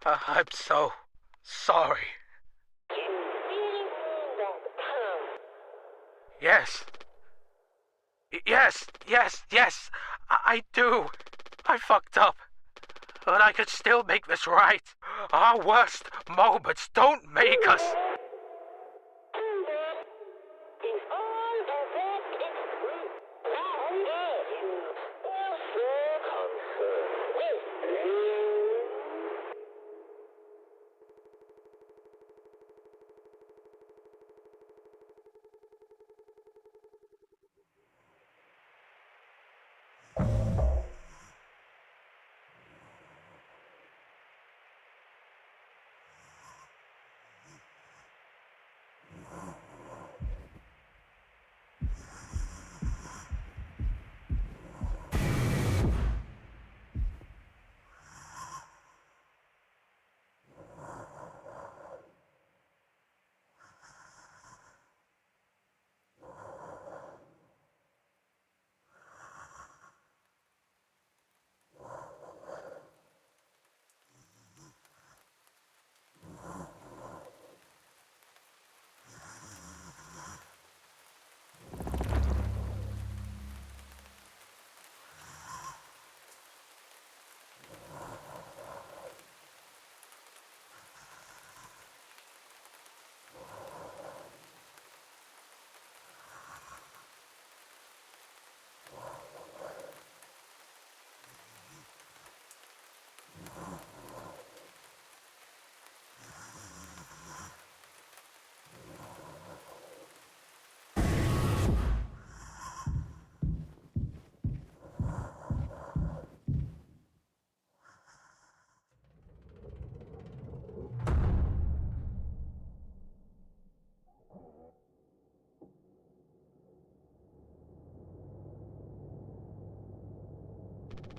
S2: I'm so sorry.
S8: You really mean that, Tom?
S2: Yes. Yes. I do. I fucked up. But I could still make this right. Our worst moments don't make us.
S8: If all of that is true, why are you still so concerned with me?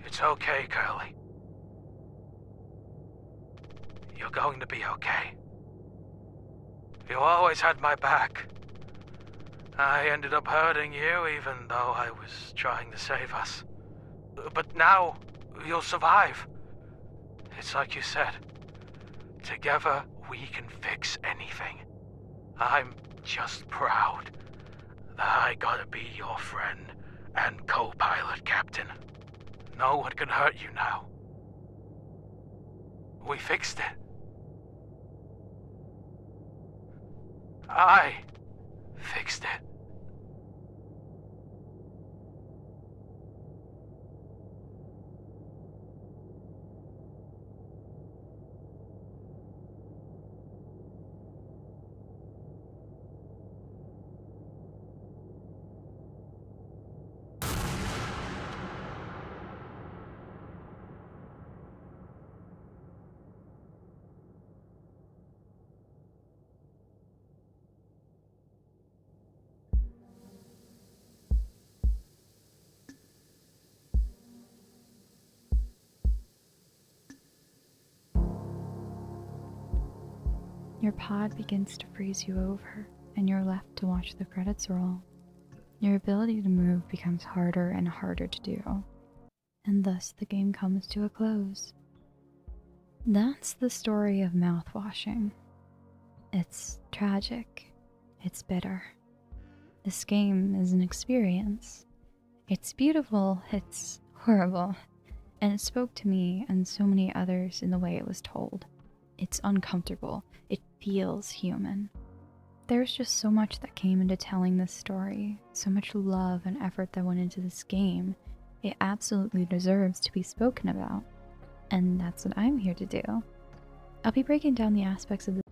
S2: It's okay, Curly. You're going to be okay. You always had my back. I ended up hurting you even though I was trying to save us. But now, you'll survive. It's like you said. Together, we can fix anything. I'm just proud that I gotta be your friend and co-pilot, Captain. No one can hurt you now. We fixed it. I fixed it.
S1: Your pod begins to freeze you over, and you're left to watch the credits roll. Your ability to move becomes harder and harder to do, and thus the game comes to a close. That's the story of Mouthwashing. It's tragic. It's bitter. This game is an experience. It's beautiful, it's horrible, and it spoke to me and so many others in the way it was told. It's uncomfortable. It feels human. There's just so much that came into telling this story, so much love and effort that went into this game. It absolutely deserves to be spoken about. And that's what I'm here to do. I'll be breaking down the aspects of the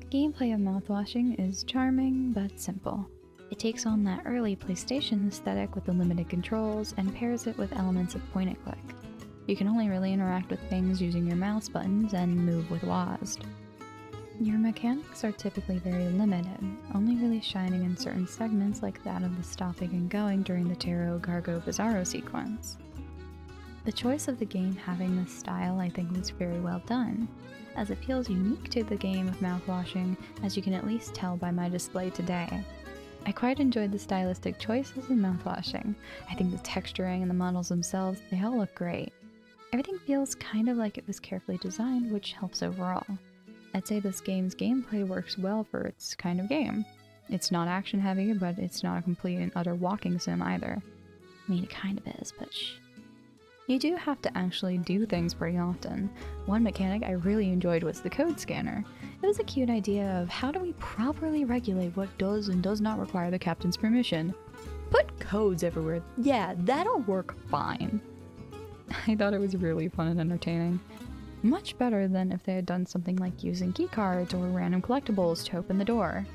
S1: gameplay of Mouthwashing is charming but simple. It takes on that early PlayStation aesthetic with the limited controls and pairs it with elements of point and click. You can only really interact with things using your mouse buttons and move with WASD. Your mechanics are typically very limited, only really shining in certain segments like that of the stopping and going during the Tarot Gargo Bizarro sequence. The choice of the game having this style I think was very well done, as it feels unique to the game of Mouthwashing, as you can at least tell by my display today. I quite enjoyed the stylistic choices in Mouthwashing. I think the texturing and the models themselves, they all look great. Everything feels kind of like it was carefully designed, which helps overall. I'd say this game's gameplay works well for its kind of game. It's not action heavy, but it's not a complete and utter walking sim either. I mean, it kind of is, but shh. You do have to actually do things pretty often. One mechanic I really enjoyed was the code scanner. It was a cute idea of how do we properly regulate what does and does not require the captain's permission. Put codes everywhere. Yeah, that'll work fine. I thought it was really fun and entertaining. Much better than if they had done something like using keycards or random collectibles to open the door.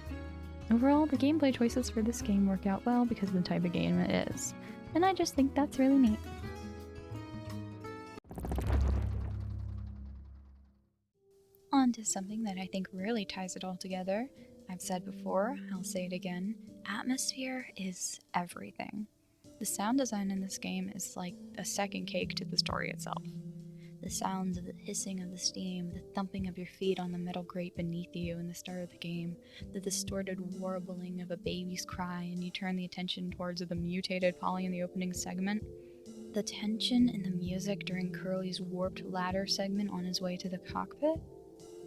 S1: Overall, the gameplay choices for this game work out well because of the type of game it is, and I just think that's really neat. On to something that I think really ties it all together. I've said before, I'll say it again, atmosphere is everything. The sound design in this game is like a second cake to the story itself. The sounds of the hissing of the steam, the thumping of your feet on the metal grate beneath you in the start of the game, the distorted warbling of a baby's cry and you turn the attention towards the mutated Polly in the opening segment, the tension in the music during Curly's warped ladder segment on his way to the cockpit,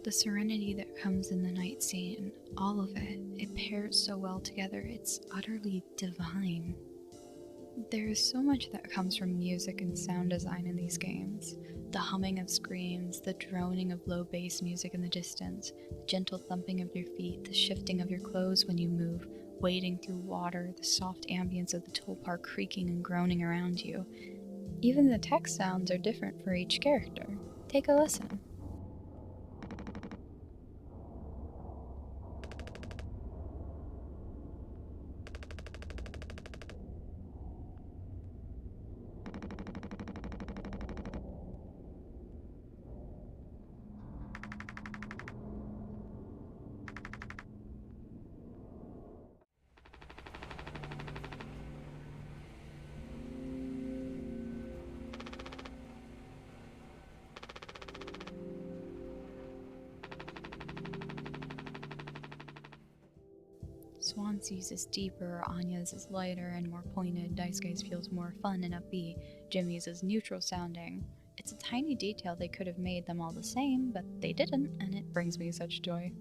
S1: the serenity that comes in the night scene, all of it pairs so well together, it's utterly divine. There is so much that comes from music and sound design in these games. The humming of screams, the droning of low bass music in the distance, the gentle thumping of your feet, the shifting of your clothes when you move, wading through water, the soft ambience of the Tulpar creaking and groaning around you. Even the text sounds are different for each character. Take a listen. Swansea's is deeper, Anya's is lighter and more pointed, Daisuke's feels more fun and upbeat, Jimmy's is neutral sounding. It's a tiny detail they could have made them all the same, but they didn't, and it brings me such joy.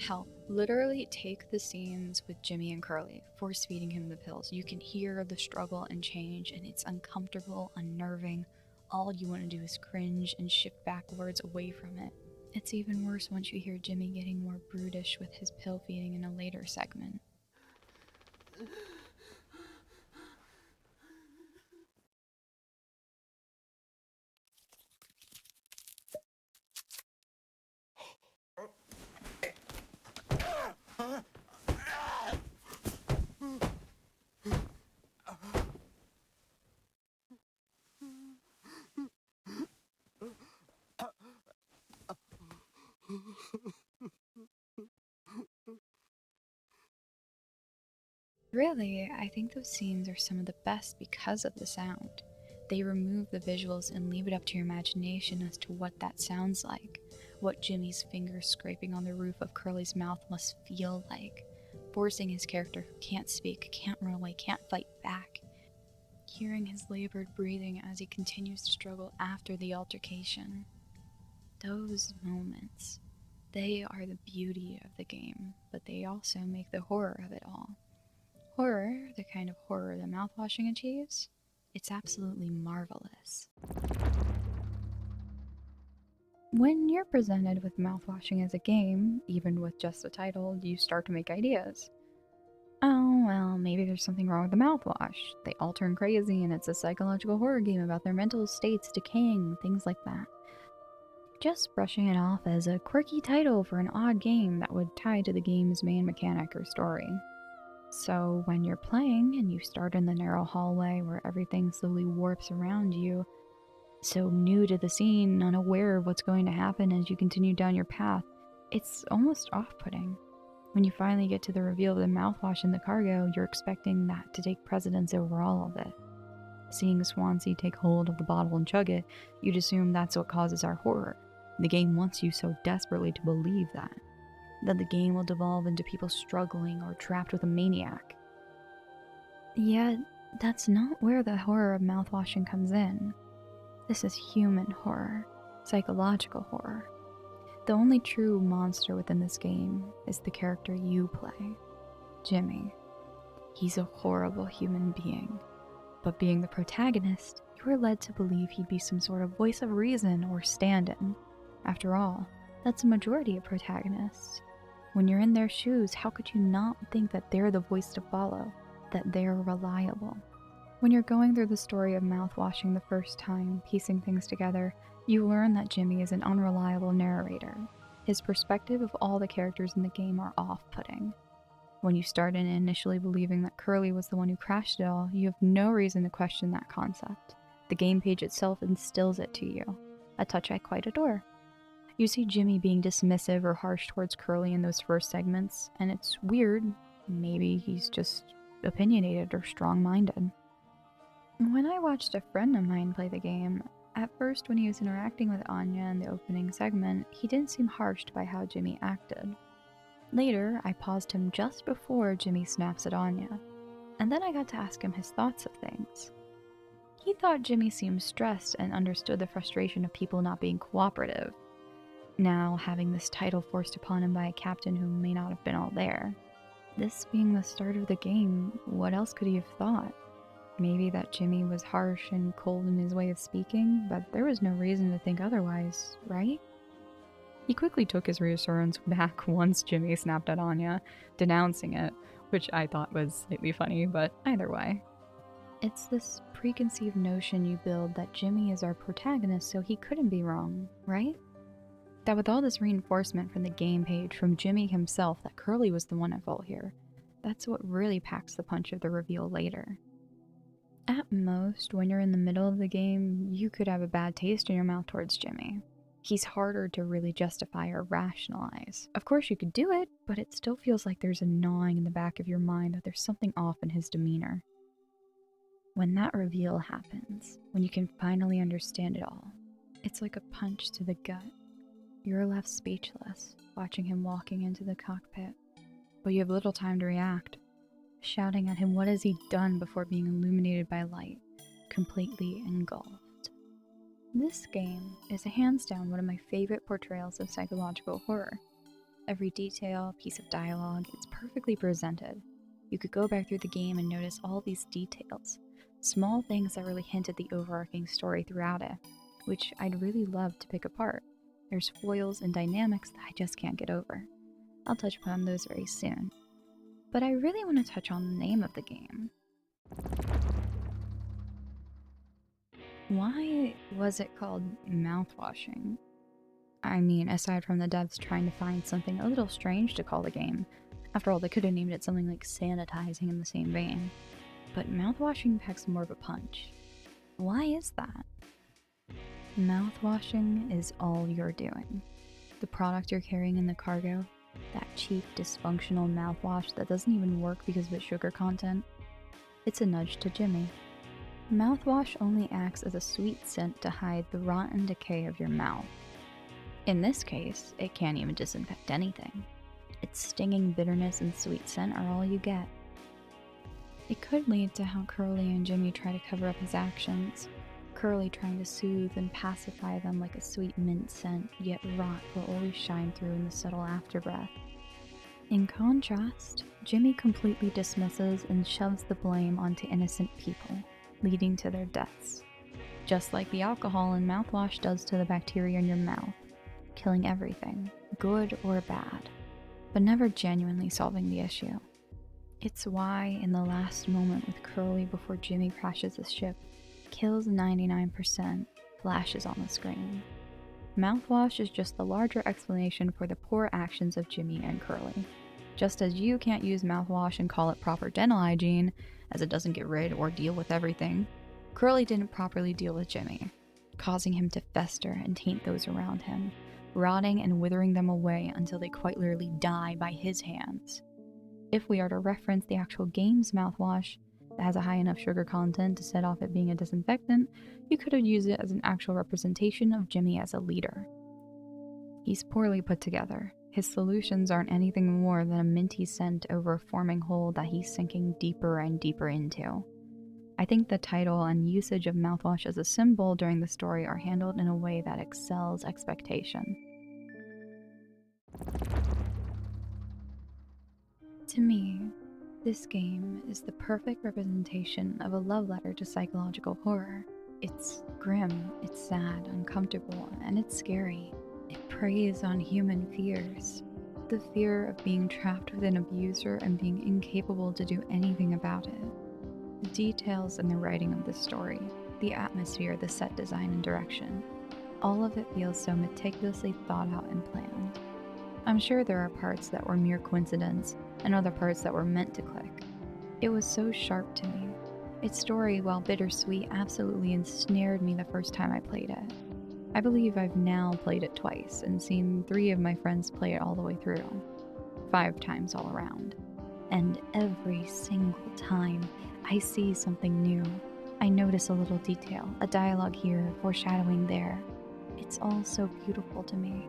S1: Hell, literally take the scenes with Jimmy and Curly, force feeding him the pills. You can hear the struggle and change, and it's uncomfortable, unnerving. All you want to do is cringe and shift backwards away from it. It's even worse once you hear Jimmy getting more brutish with his pill feeding in a later segment. Really, I think those scenes are some of the best because of the sound. They remove the visuals and leave it up to your imagination as to what that sounds like, what Jimmy's fingers scraping on the roof of Curly's mouth must feel like, forcing his character who can't speak, can't run away, can't fight back, hearing his labored breathing as he continues to struggle after the altercation. Those moments, they are the beauty of the game, but they also make the horror of it all. Horror, the kind of horror that Mouthwashing achieves, it's absolutely marvelous. When you're presented with Mouthwashing as a game, even with just a title, you start to make ideas. Oh, well, maybe there's something wrong with the mouthwash. They all turn crazy and it's a psychological horror game about their mental states decaying, things like that. Just brushing it off as a quirky title for an odd game that would tie to the game's main mechanic or story. So when you're playing and you start in the narrow hallway where everything slowly warps around you, so new to the scene, unaware of what's going to happen as you continue down your path, it's almost off-putting. When you finally get to the reveal of the mouthwash in the cargo, you're expecting that to take precedence over all of it. Seeing Swansea take hold of the bottle and chug it, you'd assume that's what causes our horror. The game wants you so desperately to believe that the game will devolve into people struggling or trapped with a maniac. Yet, that's not where the horror of Mouthwashing comes in. This is human horror, psychological horror. The only true monster within this game is the character you play, Jimmy. He's a horrible human being, but being the protagonist, you are led to believe he'd be some sort of voice of reason or stand-in. After all, that's a majority of protagonists. When you're in their shoes, how could you not think that they're the voice to follow, that they're reliable? When you're going through the story of Mouthwashing the first time, piecing things together, you learn that Jimmy is an unreliable narrator. His perspective of all the characters in the game are off-putting. When you start in initially believing that Curly was the one who crashed it all, you have no reason to question that concept. The game page itself instills it to you, a touch I quite adore. You see Jimmy being dismissive or harsh towards Curly in those first segments, and it's weird. Maybe he's just opinionated or strong-minded. When I watched a friend of mine play the game, at first when he was interacting with Anya in the opening segment, he didn't seem harshed by how Jimmy acted. Later, I paused him just before Jimmy snaps at Anya, and then I got to ask him his thoughts of things. He thought Jimmy seemed stressed and understood the frustration of people not being cooperative. Now, having this title forced upon him by a captain who may not have been all there. This being the start of the game, what else could he have thought? Maybe that Jimmy was harsh and cold in his way of speaking, but there was no reason to think otherwise, right? He quickly took his reassurance back once Jimmy snapped at Anya, denouncing it, which I thought was slightly funny, but either way. It's this preconceived notion you build that Jimmy is our protagonist, so he couldn't be wrong, right? That with all this reinforcement from the game page, from Jimmy himself, that Curly was the one at fault here, that's what really packs the punch of the reveal later. At most, when you're in the middle of the game, you could have a bad taste in your mouth towards Jimmy. He's harder to really justify or rationalize. Of course you could do it, but it still feels like there's a gnawing in the back of your mind that there's something off in his demeanor. When that reveal happens, when you can finally understand it all, it's like a punch to the gut. You're left speechless, watching him walking into the cockpit, but you have little time to react. Shouting at him what has he done before being illuminated by light, completely engulfed. This game is hands down one of my favorite portrayals of psychological horror. Every detail, piece of dialogue, it's perfectly presented. You could go back through the game and notice all these details, small things that really hint at the overarching story throughout it, which I'd really love to pick apart. There's foils and dynamics that I just can't get over. I'll touch upon those very soon. But I really want to touch on the name of the game. Why was it called Mouthwashing? I mean, aside from the devs trying to find something a little strange to call the game. After all, they could have named it something like sanitizing in the same vein. But Mouthwashing packs more of a punch. Why is that? Mouthwashing is all you're doing. The product you're carrying in the cargo, that cheap, dysfunctional mouthwash that doesn't even work because of its sugar content, it's a nudge to Jimmy. Mouthwash only acts as a sweet scent to hide the rot and decay of your mouth. In this case, it can't even disinfect anything. Its stinging bitterness and sweet scent are all you get. It could lead to how Curly and Jimmy try to cover up his actions. Curly trying to soothe and pacify them like a sweet mint scent, yet rot will always shine through in the subtle afterbreath. In contrast, Jimmy completely dismisses and shoves the blame onto innocent people, leading to their deaths. Just like the alcohol in mouthwash does to the bacteria in your mouth, killing everything, good or bad, but never genuinely solving the issue. It's why, in the last moment with Curly before Jimmy crashes the ship, kills 99%, flashes on the screen. Mouthwash is just the larger explanation for the poor actions of Jimmy and Curly. Just as you can't use mouthwash and call it proper dental hygiene, as it doesn't get rid or deal with everything, Curly didn't properly deal with Jimmy, causing him to fester and taint those around him, rotting and withering them away until they quite literally die by his hands. If we are to reference the actual game's mouthwash that has a high enough sugar content to set off it being a disinfectant, you could have used it as an actual representation of Jimmy as a leader. He's poorly put together. His solutions aren't anything more than a minty scent over a forming hole that he's sinking deeper and deeper into. I think the title and usage of mouthwash as a symbol during the story are handled in a way that excels expectation. To me, this game is the perfect representation of a love letter to psychological horror. It's grim, it's sad, uncomfortable, and it's scary. It preys on human fears. The fear of being trapped with an abuser and being incapable to do anything about it. The details and the writing of the story, the atmosphere, the set design and direction, all of it feels so meticulously thought out and planned. I'm sure there are parts that were mere coincidence and other parts that were meant to click. It was so sharp to me. Its story, while bittersweet, absolutely ensnared me the first time I played it. I believe I've now played it twice and seen 3 of my friends play it all the way through. 5 times all around. And every single time, I see something new. I notice a little detail, a dialogue here, foreshadowing there. It's all so beautiful to me.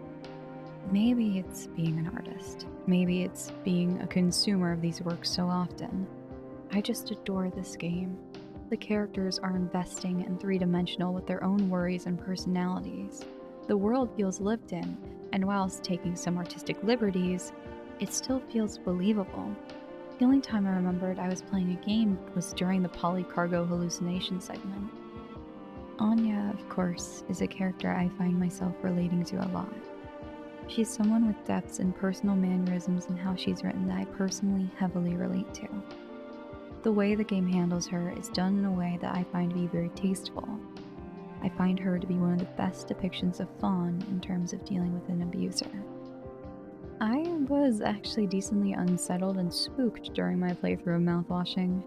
S1: Maybe it's being an artist. Maybe it's being a consumer of these works so often. I just adore this game. The characters are investing and three-dimensional with their own worries and personalities. The world feels lived in, and whilst taking some artistic liberties, it still feels believable. The only time I remembered I was playing a game was during the polycargo hallucination segment. Anya, of course, is a character I find myself relating to a lot. She's someone with depths and personal mannerisms in how she's written that I personally heavily relate to. The way the game handles her is done in a way that I find to be very tasteful. I find her to be one of the best depictions of Fawn in terms of dealing with an abuser. I was actually decently unsettled and spooked during my playthrough of Mouthwashing.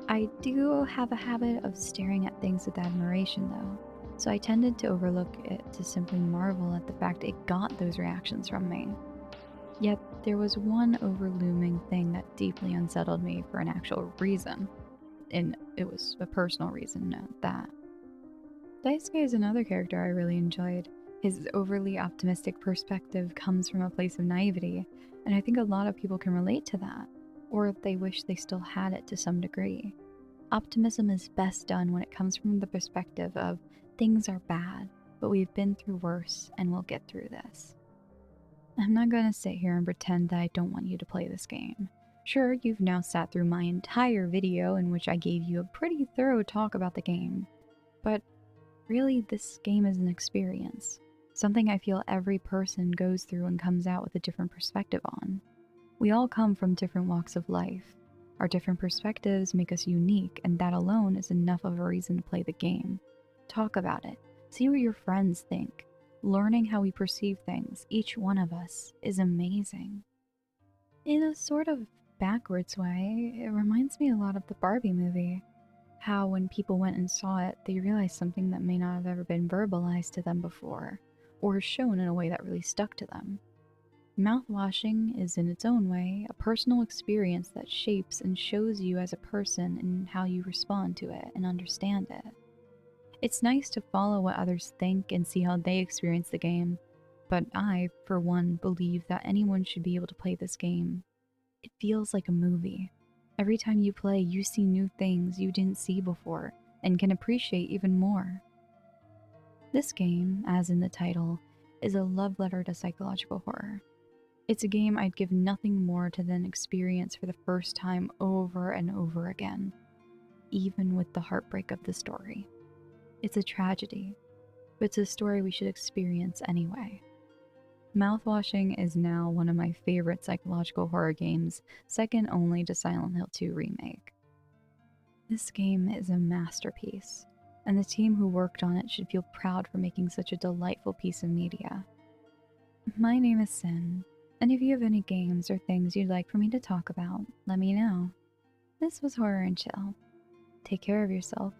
S1: I do have a habit of staring at things with admiration though, so I tended to overlook it to simply marvel at the fact it got those reactions from me. Yet there was one overlooming thing that deeply unsettled me for an actual reason. And it was a personal reason, note that. Daisuke is another character I really enjoyed. His overly optimistic perspective comes from a place of naivety, and I think a lot of people can relate to that, or they wish they still had it to some degree. Optimism is best done when it comes from the perspective of things are bad, but we've been through worse and we'll get through this. I'm not going to sit here and pretend that I don't want you to play this game. Sure, you've now sat through my entire video in which I gave you a pretty thorough talk about the game, but really this game is an experience, something I feel every person goes through and comes out with a different perspective on. We all come from different walks of life. Our different perspectives make us unique, and that alone is enough of a reason to play the game. Talk about it. See what your friends think. Learning how we perceive things, each one of us, is amazing. In a sort of backwards way, it reminds me a lot of the Barbie movie. How when people went and saw it, they realized something that may not have ever been verbalized to them before, or shown in a way that really stuck to them. Mouthwashing is in its own way a personal experience that shapes and shows you as a person and how you respond to it and understand it. It's nice to follow what others think and see how they experience the game, but I, for one, believe that anyone should be able to play this game. It feels like a movie. Every time you play, you see new things you didn't see before and can appreciate even more. This game, as in the title, is a love letter to psychological horror. It's a game I'd give nothing more to than experience for the first time over and over again, even with the heartbreak of the story. It's a tragedy, but it's a story we should experience anyway. Mouthwashing is now one of my favorite psychological horror games, second only to Silent Hill 2 Remake. This game is a masterpiece, and the team who worked on it should feel proud for making such a delightful piece of media. My name is Sin, and if you have any games or things you'd like for me to talk about, let me know. This was Horror and Chill. Take care of yourself,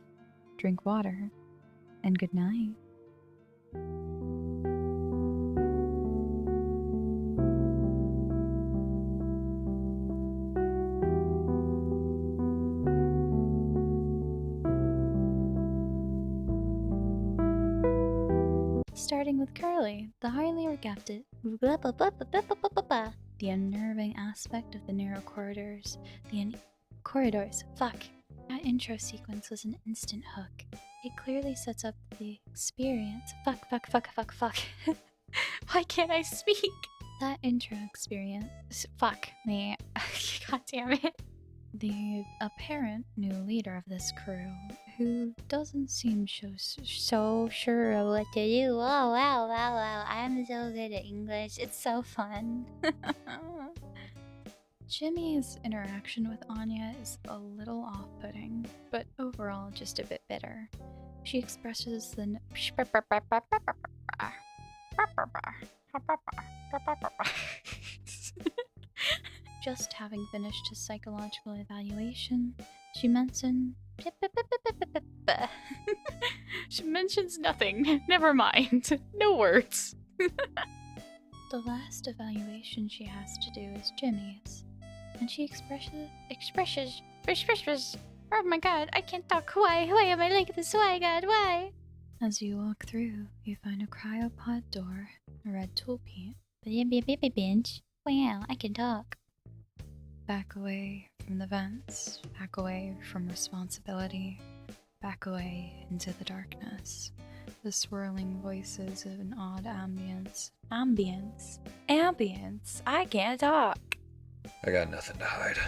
S1: drink water, and good night. Starting with Curly, the highly regarded, the unnerving aspect of the narrow corridors, fuck. That intro sequence was an instant hook. It clearly sets up the experience. Fuck. Why can't I speak? That intro experience. Fuck me. God damn it. The apparent new leader of this crew, who doesn't seem so sure of what to do. Oh, wow. I'm so good at English. It's so fun. Jimmy's interaction with Anya is a little off-putting, but overall just a bit bitter. She expresses the just having finished his psychological evaluation, she mentions she mentions nothing. Never mind. No words. The last evaluation she has to do is Jimmy's, and she expresses. Oh my god, I can't talk. Why am I like this? Why, God, why? As you walk through, you find a cryopod door, a red toolkit. Binge. Wow, I can talk. Back away from the vents, back away from responsibility, back away into the darkness. The swirling voices of an odd ambience. Ambience! I can't talk!
S3: I got nothing to hide.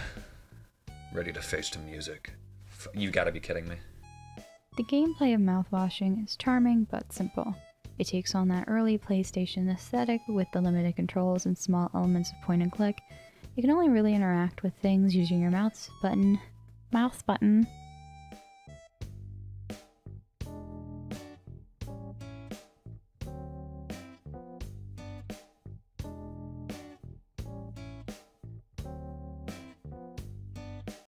S3: Ready to face the music. You gotta be kidding me.
S1: The gameplay of Mouthwashing is charming but simple. It takes on that early PlayStation aesthetic with the limited controls and small elements of point and click. You can only really interact with things using your mouse button.